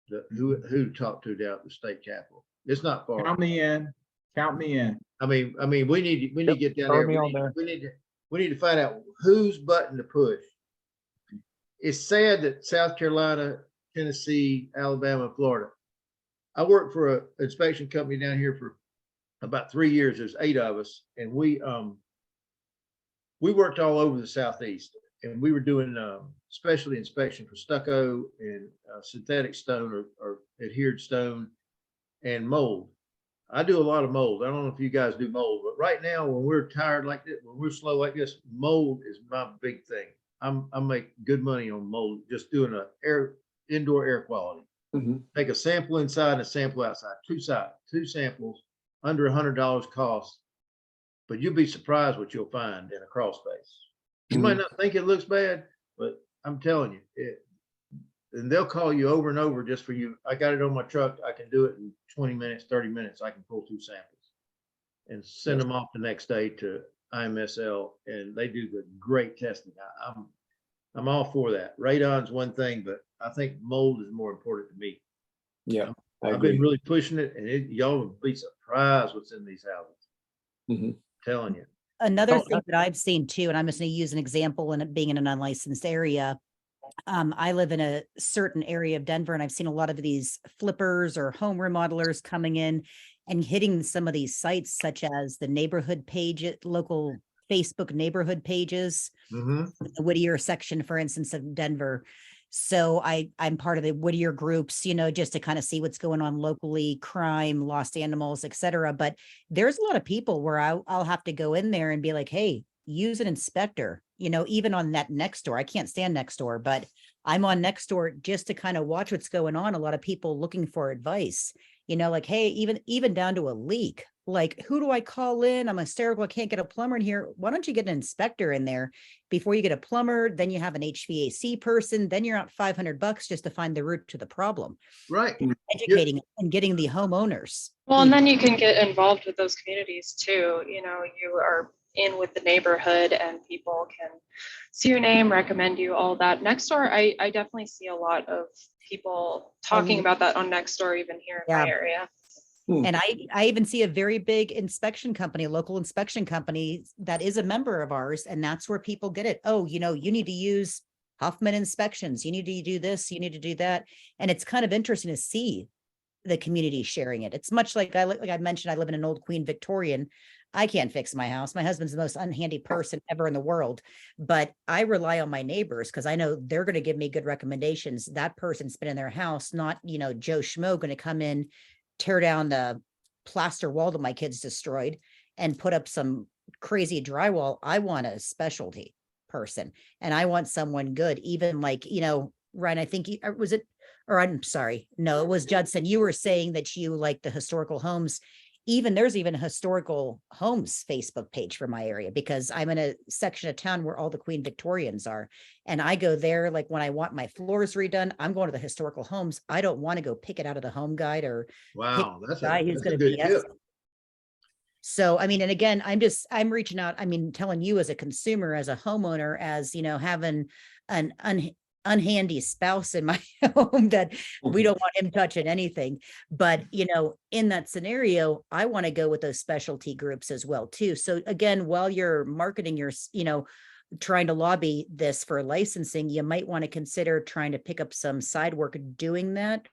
who to talk to down at the state capitol. It's not far. Count me in. I mean, we need to get down there. We need to find out whose button to push. It's sad that South Carolina, Tennessee, Alabama, Florida. I worked for an inspection company down here for about 3 years. There's 8 of us, and we worked all over the Southeast, and we were doing specialty inspection for stucco and synthetic stone or adhered stone and mold. I do a lot of mold. I don't know if you guys do mold, but right now when we're tired like this, when we're slow like this, mold is my big thing. I make good money on mold, just doing indoor air quality. Take a sample inside and a sample outside, two samples, under $100 cost, but you'll be surprised what you'll find in a crawl space. You might not think it looks bad, but I'm telling you, and they'll call you over and over just for you. I got it on my truck. I can do it in 20 minutes, 30 minutes. I can pull 2 samples and send them off the next day to IMSL, and they do the great testing. I'm all for that. Radon's one thing, but I think mold is more important to me. Yeah, I've been really pushing it, and y'all would be surprised what's in these houses. Telling you. Another thing that I've seen too, and I'm just going to use an example in it being in an unlicensed area. I live in a certain area of Denver, and I've seen a lot of these flippers or home remodelers coming in and hitting some of these sites, such as the neighborhood page, local Facebook neighborhood pages, the Whittier section, for instance, of Denver. So I'm part of the Whittier groups, you know, just to kind of see what's going on locally, crime, lost animals, et cetera. But there's a lot of people where I'll have to go in there and be like, hey, use an inspector, you know, even on that Nextdoor. I can't stand Nextdoor, but I'm on Nextdoor just to kind of watch what's going on. A lot of people looking for advice, you know, like, hey, even down to a leak. like, who do I call in? I'm hysterical. I can't get a plumber in here. Why don't you get an inspector in there before you get a plumber? Then you have an HVAC person. Then you're out $500 just to find the root to the problem. Right. Educating and getting the homeowners. Well, and then you can get involved with those communities too. You know, you are in with the neighborhood and people can see your name, recommend you, all that. Nextdoor, I definitely see a lot of people talking about that on Nextdoor, even here in my area. And I even see a very big inspection company, a local inspection company that is a member of ours. And that's where people get it. Oh, you know, you need to use Huffman Inspections. You need to do this. You need to do that. And it's kind of interesting to see the community sharing it. It's much like I mentioned, I live in an old Queen Victorian. I can't fix my house. My husband's the most unhandy person ever in the world, but I rely on my neighbors because I know they're going to give me good recommendations. That person's been in their house, not, you know, Joe Schmo going to come in, tear down the plaster wall that my kids destroyed and put up some crazy drywall. I want a specialty person and I want someone good, even like, you know, Ryan, I think was it, or I'm sorry, no, it was Judson. You were saying that you like the historical homes. Even there's even a historical homes Facebook page for my area because I'm in a section of town where all the Queen Victorians are. And I go there, like when I want my floors redone, I'm going to the historical homes. I don't want to go pick it out of the home guide or Wow, that's a, guy who's that's a going to good be. tip. So, I mean, and again, I'm reaching out, I mean, telling you as a consumer, as a homeowner, as, you know, having an unhandy spouse in my home that we don't want him touching anything. But, you know, in that scenario, I want to go with those specialty groups as well, too. So again, while you're marketing your, you know, trying to lobby this for licensing, you might want to consider trying to pick up some side work doing that.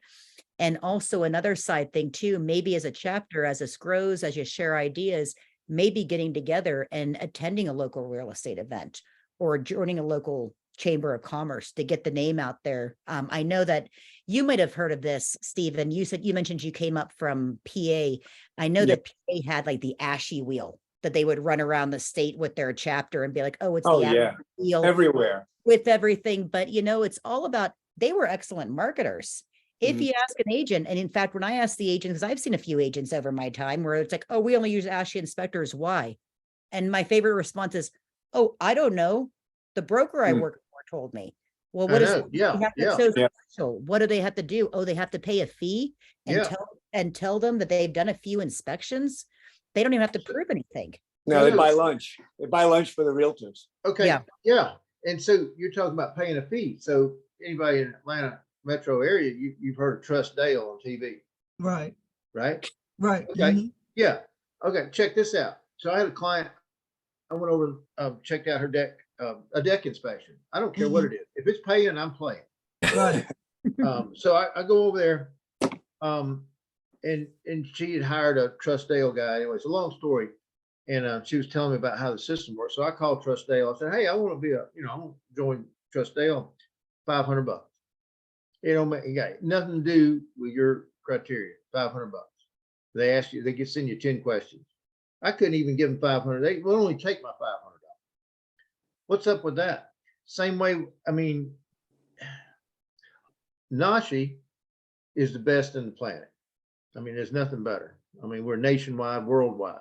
And also another side thing too, maybe as a chapter, as this grows, as you share ideas, maybe getting together and attending a local real estate event or joining a local chamber of commerce to get the name out there. I know that you might have heard of this, Stephen. You mentioned you came up from PA. I know that PA had like the ASHI wheel that they would run around the state with their chapter and be like, oh, it's the ASHI wheel everywhere with everything. But, you know, it's all about, they were excellent marketers. If you ask an agent, and in fact, when I ask the agent, because I've seen a few agents over my time where it's like, oh, we only use ASHI inspectors, why? And my favorite response is, oh, I don't know. The broker I work for told me. Well, what is so special? What do they have to do? Oh, they have to pay a fee and tell them that they've done a few inspections. They don't even have to prove anything. No, they buy lunch. They buy lunch for the realtors. Okay. Yeah. And so you're talking about paying a fee. So anybody in Atlanta metro area, you've heard of Trust Dale on TV. Right. Right? Right. Okay. Yeah. Okay. Check this out. So I had a client, I went over, checked out her deck, a deck inspection. I don't care what it is. If it's paying, I'm playing. Right. So I go over there, and she had hired a Trust Dale guy. Anyway, it's a long story. And she was telling me about how the system works. So I called Trust Dale. I said, hey, I want to be I want to join Trust Dale, $500. You know, you got nothing to do with your criteria, $500. They ask you, they can send you 10 questions. I couldn't even give them 500. They will only take my $500. What's up with that? Same way, I mean, NACHI is the best in the planet. I mean, there's nothing better. I mean, we're nationwide, worldwide.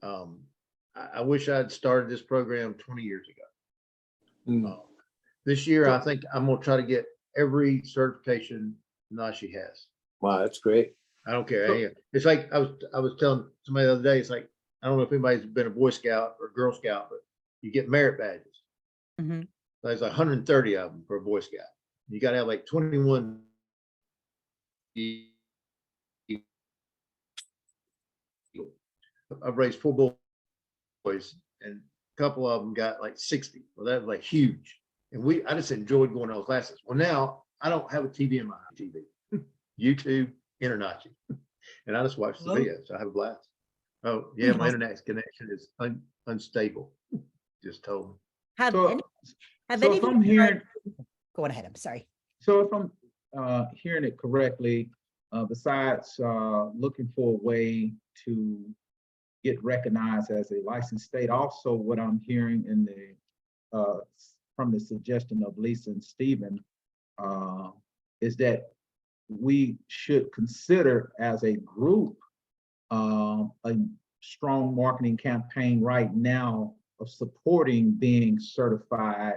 I wish I'd started this program 20 years ago. This year, I think I'm going to try to get every certification NACHI has. Wow, that's great. I don't care. It's like I was telling somebody the other day, it's like, I don't know if anybody's been a Boy Scout or Girl Scout, but you get merit badges. There's 130 of them for a Boy Scout. You got to have like 21. I've raised 4 boys, and a couple of them got like 60. Well, that was like huge. And I just enjoyed going to those classes. Well, now I don't have a TV in my TV. YouTube, InterNACHI. And I just watch the videos. I have a blast. Oh, yeah, my internet connection is unstable. Just told me. If I'm hearing, go ahead, I'm sorry. So if I'm hearing it correctly, besides looking for a way to get recognized as a licensed state, also what I'm hearing in the from the suggestion of Lisa and Stephen is that we should consider as a group a strong marketing campaign right now of supporting being certified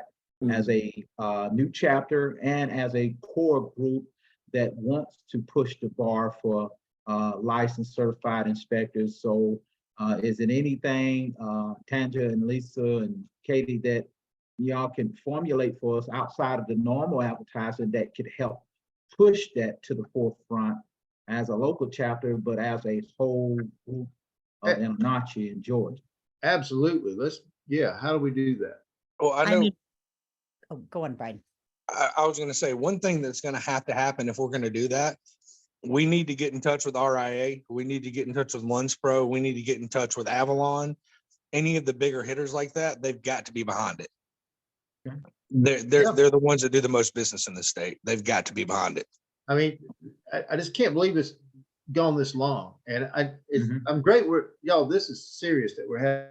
as a new chapter and as a core group that wants to push the bar for licensed certified inspectors. So is it anything, Tanja and Lisa and Katie, that y'all can formulate for us outside of the normal advertising that could help push that to the forefront as a local chapter, but as a whole group of InterNACHI in Georgia? Absolutely. Yeah, how do we do that? Well, I I know, mean, oh, go on, Brian. I was going to say one thing that's going to happen if we're going to do that. We need to get in touch with RIA. We need to get in touch with Lunds Pro. We need to get in touch with Avalon. Any of the bigger hitters like that, they've got to be behind it. Okay. They're the ones that do the most business in the state. They've got to be behind it. I mean, I just can't believe it's gone this long. And I'm great. Y'all, this is serious that we're having.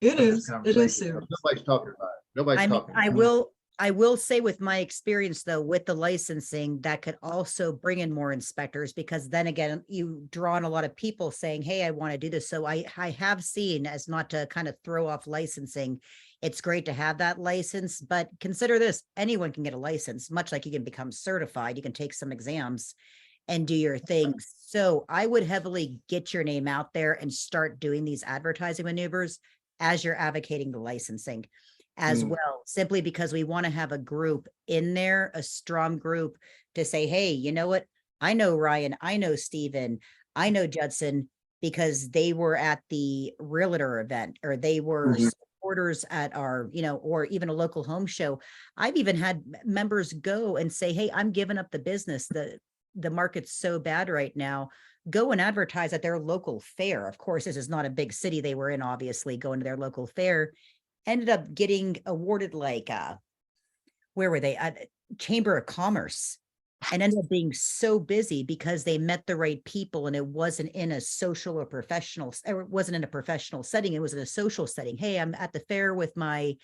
It this is conversation. serious. Nobody's talking about it. Nobody's talking about it. I will say with my experience though, with the licensing, that could also bring in more inspectors, because then again, you draw on a lot of people saying, hey, I want to do this. So I have seen, as not to kind of throw off licensing, it's great to have that license, but consider this, anyone can get a license, much like you can become certified, you can take some exams and do your thing. So I would heavily get your name out there and start doing these advertising maneuvers as you're advocating the licensing as well, simply because we want to have a group in there, a strong group to say, hey, you know what? I know Ryan, I know Steven, I know Judson, because they were at the realtor event, or they were supporters at our, or even a local home show. I've even had members go and say, hey, I'm giving up the business. The market's so bad right now. Go and advertise at their local fair. Of course, this is not a big city they were in, obviously, going to their local fair. Ended up getting awarded, like, where were they? At Chamber of Commerce, and ended up being so busy because they met the right people, and it wasn't in a social or professional, or it wasn't in a professional setting. It was in a social setting. Hey, I'm at the fair with my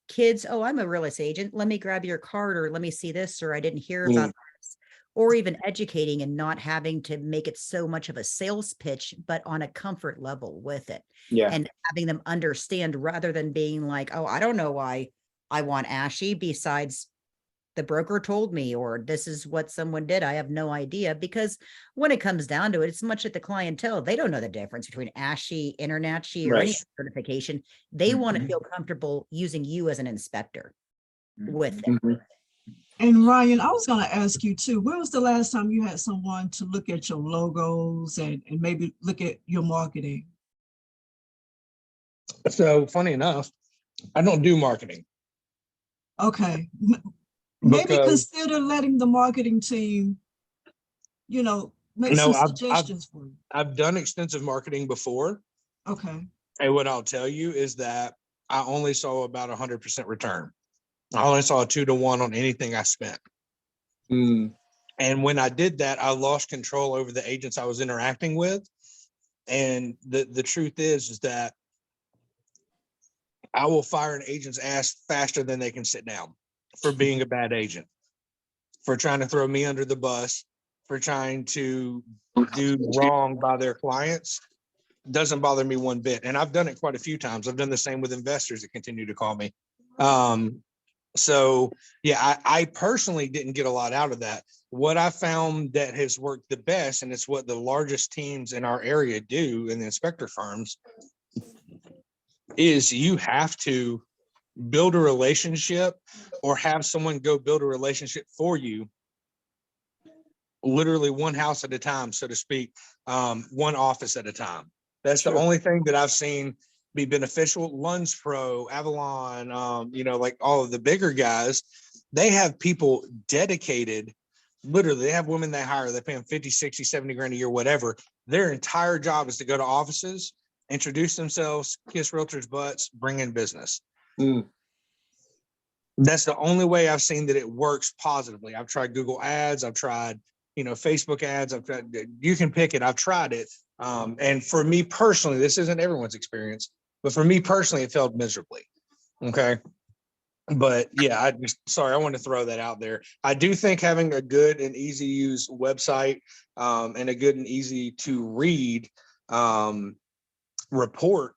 kids. Oh, I'm a real estate agent. Let me grab your card, or let me see this, or I didn't hear about this. Or even educating and not having to make it so much of a sales pitch, but on a comfort level with it. Yeah. And having them understand, rather than being like, oh, I don't know why I want ASHI, besides the broker told me, or this is what someone did. I have no idea. Because when it comes down to it, it's much like the clientele. They don't know the difference between ASHI, InterNACHI, or any certification. They want to feel comfortable using you as an inspector with it. And Ryan, I was going to ask you too, when was the last time you had someone to look at your logos and maybe look at your marketing? So funny enough, I don't do marketing. Okay. Maybe Because- consider letting the marketing team, make some suggestions for you. I've done extensive marketing before. Okay. And what I'll tell you is that I only saw about 100% return. I only saw a 2-to-1 on anything I spent. And when I did that, I lost control over the agents I was interacting with. And the truth is that I will fire an agent's ass faster than they can sit down for being a bad agent, for trying to throw me under the bus, for trying to do wrong by their clients. Doesn't bother me one bit. And I've done it quite a few times. I've done the same with investors that continue to call me. So yeah, I personally didn't get a lot out of that. What I found that has worked the best, and it's what the largest teams in our area do in the inspector firms, is you have to build a relationship or have someone go build a relationship for you, literally one house at a time, so to speak, one office at a time. That's the only thing that I've seen be beneficial. Lunds Pro, Avalon, like all of the bigger guys, they have people dedicated. Literally, they have women they hire, they pay them 50, 60, 70 grand a year, whatever. Their entire job is to go to offices, introduce themselves, kiss realtors' butts, bring in business. That's the only way I've seen that it works positively. I've tried Google ads. I've tried, Facebook ads. I've tried, you can pick it. I've tried it. And for me personally, this isn't everyone's experience, but for me personally, it failed miserably. Okay. But yeah, I want to throw that out there. I do think having a good and easy to use website, and a good and easy to read, report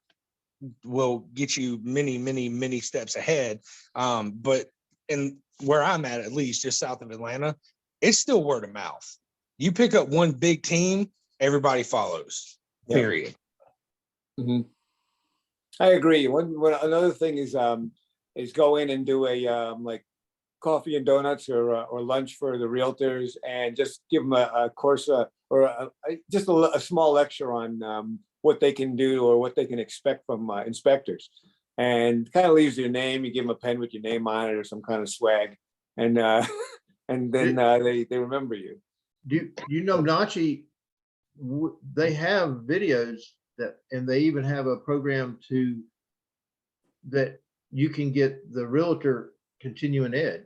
will get you many steps ahead. But in where I'm at least just south of Atlanta, it's still word of mouth. You pick up one big team, everybody follows, period. Mhm. I agree. Another thing is go in and do a like coffee and donuts or lunch for the realtors, and just give them a course or just a small lecture on what they can do or what they can expect from inspectors, and kind of leaves your name. You give them a pen with your name on it or some kind of swag, and and then they remember you. Do you know Nachi? They have videos that, and they even have a program that you can get the realtor continuing ed,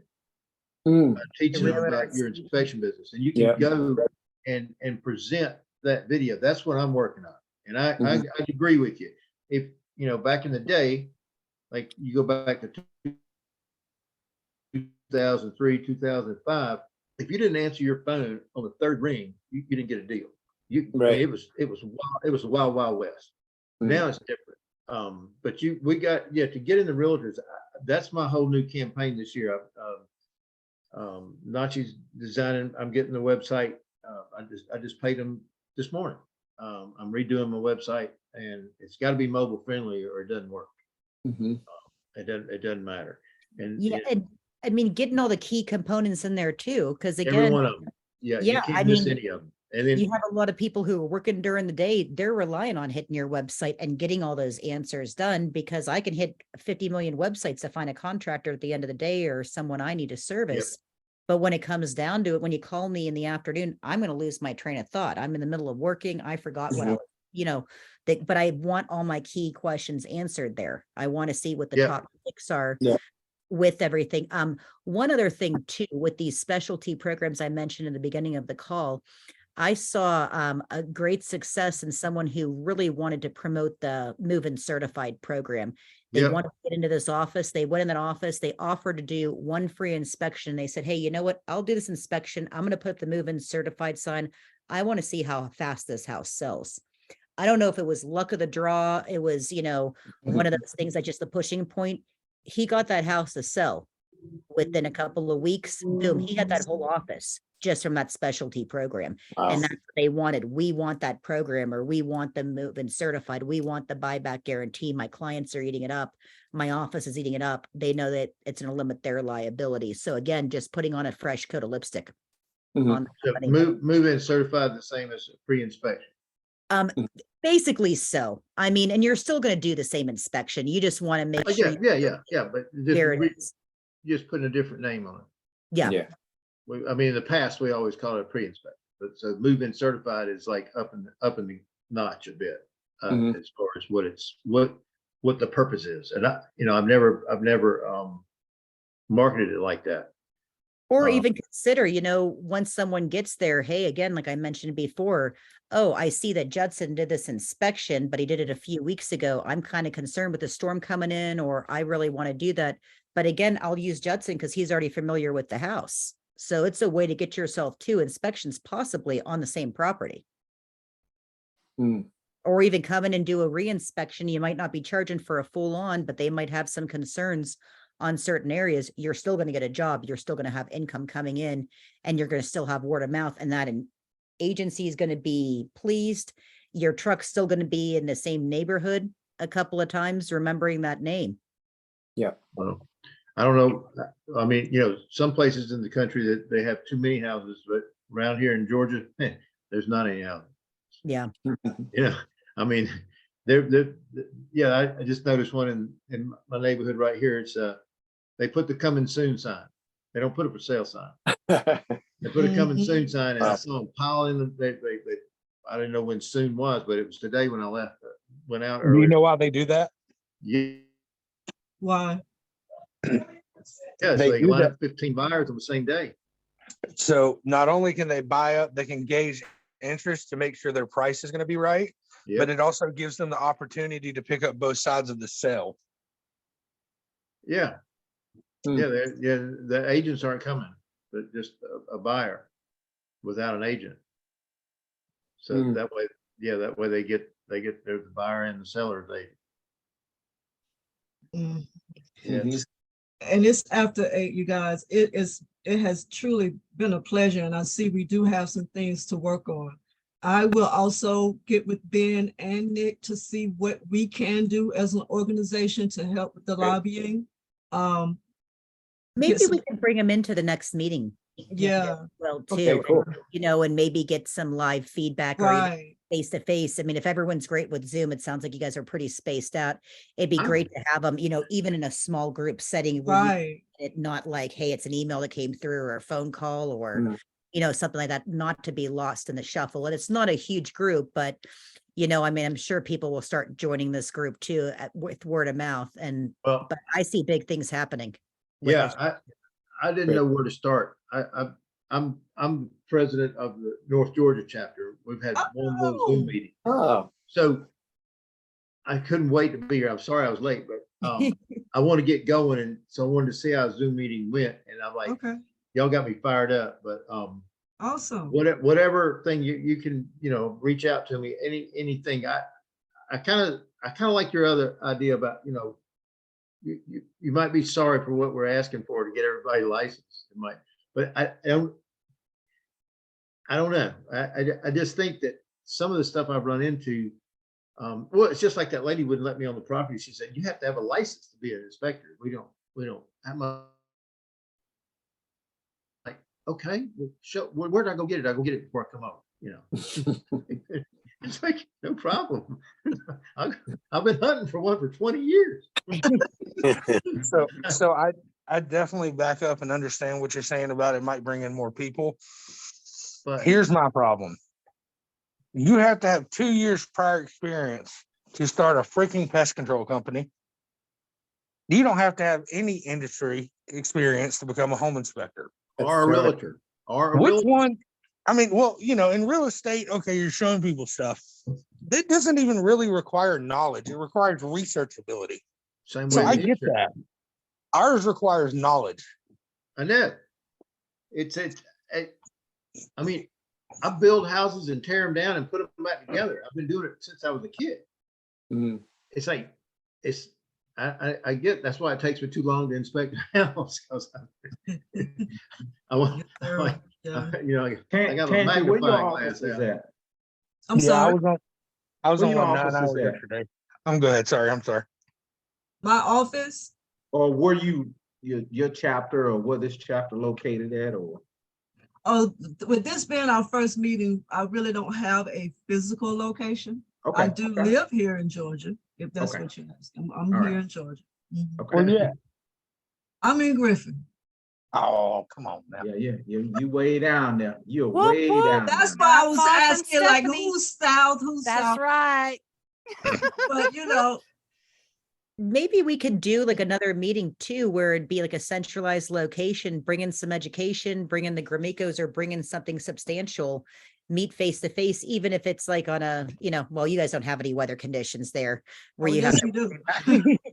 teaching them about your inspection business, and you can go and present that video. That's what I'm working on, and I agree with you. If you know, back in the day, like you go back to 2003, 2005, if you didn't answer your phone on the third ring, you didn't get a deal. It was a wild west. Now it's different. But we got to get in the realtors. That's my whole new campaign this year. Nachi's designing. I'm getting the website. I just paid them this morning. I'm redoing my website, and it's got to be mobile friendly or it doesn't work. It doesn't matter. And and I mean, getting all the key components in there too, because again, every one of them. You can't miss any of them. And then you have a lot of people who are working during the day. They're relying on hitting your website and getting all those answers done, because I can hit 50 million websites to find a contractor at the end of the day or someone I need to service. But when it comes down to it, when you call me in the afternoon, I'm going to lose my train of thought. I'm in the middle of working. I forgot what I was, but I want all my key questions answered there. I want to see what the top picks are with everything. One other thing too, with these specialty programs I mentioned in the beginning of the call, I saw a great success in someone who really wanted to promote the Move-In Certified program. They wanted to get into this office. They went in that office. They offered to do one free inspection. They said, hey, you know what? I'll do this inspection. I'm going to put the Move-In Certified sign. I want to see how fast this house sells. I don't know if it was luck of the draw. It was, one of those things that just the pushing point. He got that house to sell within a couple of weeks. Boom, he had that whole office just from that specialty program. And that's what they wanted. We want that program, or we want them Move-In Certified. We want the buyback guarantee. My clients are eating it up. My office is eating it up. They know that it's going to limit their liability. So again, just putting on a fresh coat of lipstick. On so Move-In Certified, the same as pre-inspection. Basically so. I mean, and you're still going to do the same inspection. You just want to make sure. But there it is. Just putting a different name on it. Yeah. I mean, in the past, we always call it a pre-inspection, but so Move-In Certified is like up in the notch a bit as far as what the purpose is. And I've never marketed it like that. Or even consider, once someone gets there, hey, again, like I mentioned before, oh, I see that Judson did this inspection, but he did it a few weeks ago. I'm kind of concerned with the storm coming in, or I really want to do that. But again, I'll use Judson because he's already familiar with the house. So it's a way to get yourself 2 inspections possibly on the same property. Or even come in and do a re-inspection. You might not be charging for a full on, but they might have some concerns on certain areas. You're still going to get a job. You're still going to have income coming in, and you're going to still have word of mouth, and that agency is going to be pleased. Your truck's still going to be in the same neighborhood a couple of times, remembering that name. Yeah. Well, I don't know. I mean, some places in the country that they have too many houses, but around here in Georgia, there's not any houses. Yeah. I mean, I just noticed one in my neighborhood right here. It's they put the coming soon sign. They don't put a for sale sign. They put a coming soon sign, and I saw them pile in. I didn't know when soon was, but it was today when I went out earlier. Do you know why they do that? Yeah. Why? Yeah, so they line up 15 buyers on the same day. So not only can they buy up, they can gauge interest to make sure their price is going to be right, but it also gives them the opportunity to pick up both sides of the sale. Yeah. The agents aren't coming, but just a buyer without an agent. So that way yeah, that way they get there's the buyer and the seller. Mm. Yes. And it's after 8, you guys. It has truly been a pleasure, and I see we do have some things to work on. I will also get with Ben and Nick to see what we can do as an organization to help with the lobbying. Maybe some- we can bring them into the next meeting. Yeah, Well, Okay, too, cool. you know, and maybe get some live feedback or even right, face to face. I mean, if everyone's great with Zoom, it sounds like you guys are pretty spaced out. It'd be I'm- great to have them, you know, even in a small group setting where you, right. it not like, hey, it's an email that came through or a phone call or, Mm. you know, something like that, not to be lost in the shuffle. And it's not a huge group, but you know, I mean, I'm sure people will start joining this group too with word of mouth. And Well, but I see big things happening. with yeah, it. I didn't know where to start. I'm president of the North Georgia chapter. We've had one little Oh. Zoom meeting. Oh, So I couldn't wait to be here. I'm sorry I was late, but I want to get going. And so I wanted to see how the Zoom meeting went. And I'm like, Okay, y'all got me fired up, but awesome. whatever thing you can, you know, reach out to me, anything. I kind of like your other idea about, you know, you might be sorry for what we're asking for to get everybody licensed. It might, but I don't know. I just think that some of the stuff I've run into, well, it's just like that lady wouldn't let me on the property. She said, you have to have a license to be an inspector. We don't. I'm like, okay, well, where did I go get it? I go get it before I come over, you know. It's like, no problem. I've been hunting for one for 20 years. So I definitely back up and understand what you're saying about it might bring in more people. But Here's my problem. You have to have 2 years prior experience to start a freaking pest control company. You don't have to have any industry experience to become a home inspector. or a That's right. realtor, or a Which realtor. one? I mean, well, you know, in real estate, okay, you're showing people stuff. It doesn't even really require knowledge. It requires research ability. Same So way. I with get insurance. that. Ours requires knowledge. I know. I mean, I build houses and tear them down and put them back together. I've been doing it since I was a kid. Mm. It's like, I get, that's why it takes me too long to inspect a house. 'Cause I want, Yeah. you know, I Tan- got my Tangi, where your magnifying office glass is out. at? I'm Yeah, sorry. I was Where on your one 9 office is hours at? yesterday. I'm good. Sorry. I'm sorry. My office. Or were you, your chapter, or where this chapter located at, or? Oh, with this being our first meeting, I really don't have a physical location. Okay. I do okay, live here in Georgia, if that's Okay. what you're asking. I'm All here right. in Georgia. Mhm. Okay. Where you at? I'm in Griffin. Oh, come on now. Yeah, you way down there. You're Whoop, way whoop. down That's there. why I was Drop off and asking, like, Stephanie. who's south, who's That's south? right. But you know, Maybe we could do like another meeting too, where it'd be like a centralized location, bring in some education, bring in the Gramicos or bring in something substantial, meet face to face, even if it's like on a, you know, well, you guys don't have any weather conditions there where oh, you yes, have we do.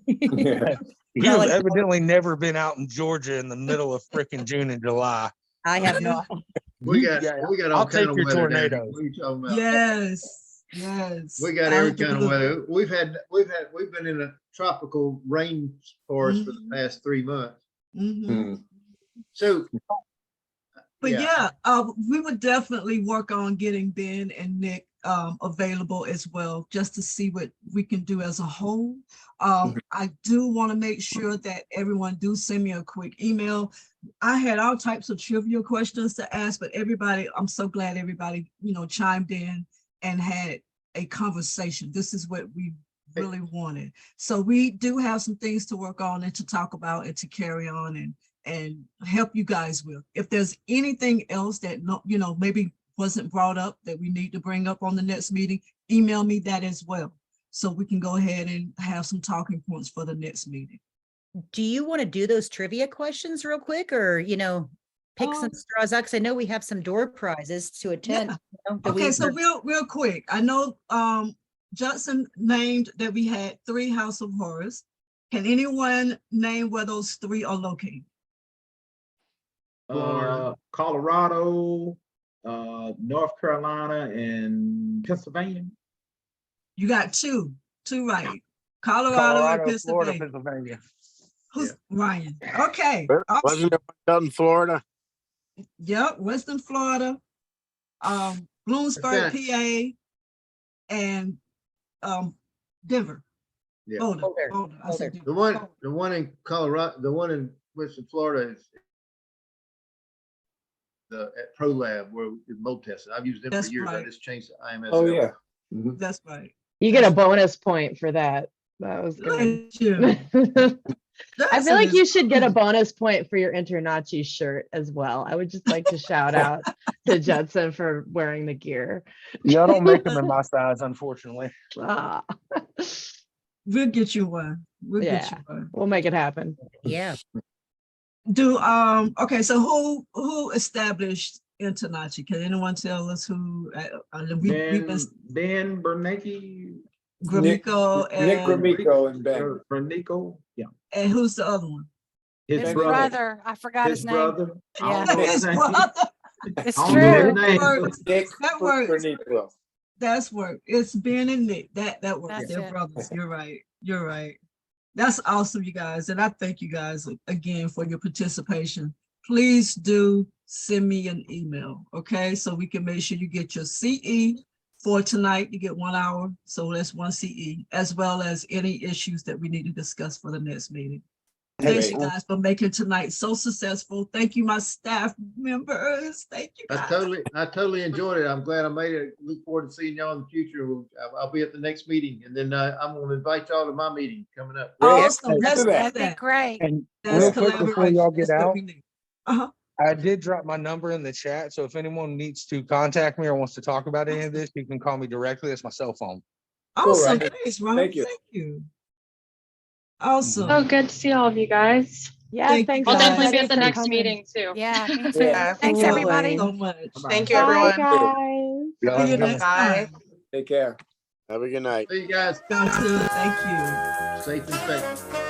Yeah. You've like- evidently never been out in Georgia in the middle of freaking June and July. I have not. We got Yeah, all I'll kind take of your weather down here. tornadoes. What are you talking about? Yes, yes. We got every Out the kind of blue. weather. We've been in a tropical rain forest for the past 3 months. Mhm. Mm. So, But yeah. yeah, we would definitely work on getting Ben and Nick available as well, just to see what we can do as a whole. I do want to make sure that everyone do send me a quick email. I had all types of trivia questions to ask, but everybody, I'm so glad everybody, you know, chimed in and had a conversation. This is what we really wanted. So we do have some things to work on and to talk about and to carry on and help you guys with. If there's anything else that you know, maybe wasn't brought up that we need to bring up on the next meeting, email me that as well, so we can go ahead and have some talking points for the next meeting. Do you want to do those trivia questions real quick, or, you know, pick some straws out? Because I know we have some door prizes to attend. Yeah. You know, that Okay, we- so real quick, I know Johnson named that we had 3 House of Horrors. Can anyone name where those 3 are located? Colorado, North Carolina, and Pennsylvania. You got two right. Colorado and Florida, Pennsylvania. Pennsylvania. Who's Ryan? Okay. Wasn't there one out in Florida? Yep, Western Florida, Bloomsburg, PA, and Denver. Yeah. Boulder. Boulder, Boulder. I said Boulder. Denver. The one in Colorado, the one in Western Florida is at Pro Lab where it's mold testing. I've used them That's for years. I right. just changed the IMS. Oh, yeah. Mhm. That's right. You get a bonus point for that. That was good. Thank you. I feel like you should get a bonus point for your InterNACHI shirt as well. I would just like to shout out to Judson for wearing the gear. Yeah, I don't make them in my size, unfortunately. Ah. We'll get you one. We'll get Yeah. you one. We'll make it happen. Yeah. Okay, so who established InterNACHI? Can anyone tell us who? We've been Ben Bernanke. Grimico Nick and Grimico and Ben. Bernanke, yeah. and who's the other one? His brother, I forgot his name. brother. Yeah. His brother. It's I don't true. know his name. Works. Nick That works. Grimico. That's work. It's Ben and Nick. That works. That's They're it. brothers. You're right. You're right. That's awesome, you guys. And I thank you guys again for your participation. Please do send me an email, okay? So we can make sure you get your CE for tonight. You get 1 hour. So that's 1 CE, as well as any issues that we need to discuss for the next meeting. Thanks, you guys, for making tonight so successful. Thank you, my staff members. Thank you, guys. I totally enjoyed it. I'm glad I made it. Look forward to seeing y'all in the future. I'll be at the next meeting, and then I'm going to invite y'all to my meeting coming up. Awesome. Let's do That'd be that. great. And That's real quick before collaboration. y'all get That's what out, we need. Uh-huh. I did drop my number in the chat. So if anyone needs to contact me or wants to talk about any of this, you can call me directly. It's my cell phone. Awesome. Ryan. Thanks, Ron. Thank you. Thank you. Awesome. Oh, good to see all of you guys. Yeah, Thank you, thanks. I'll guys. definitely be everybody at the for next coming. meeting too. Yeah, me too. Yeah, Thanks, Thank everybody. you so much. Thank you, Bye, everyone. guys. See you next Bye. time. Take care. Have a good night. See you guys. Y'all too. Thank you. Safe and safe.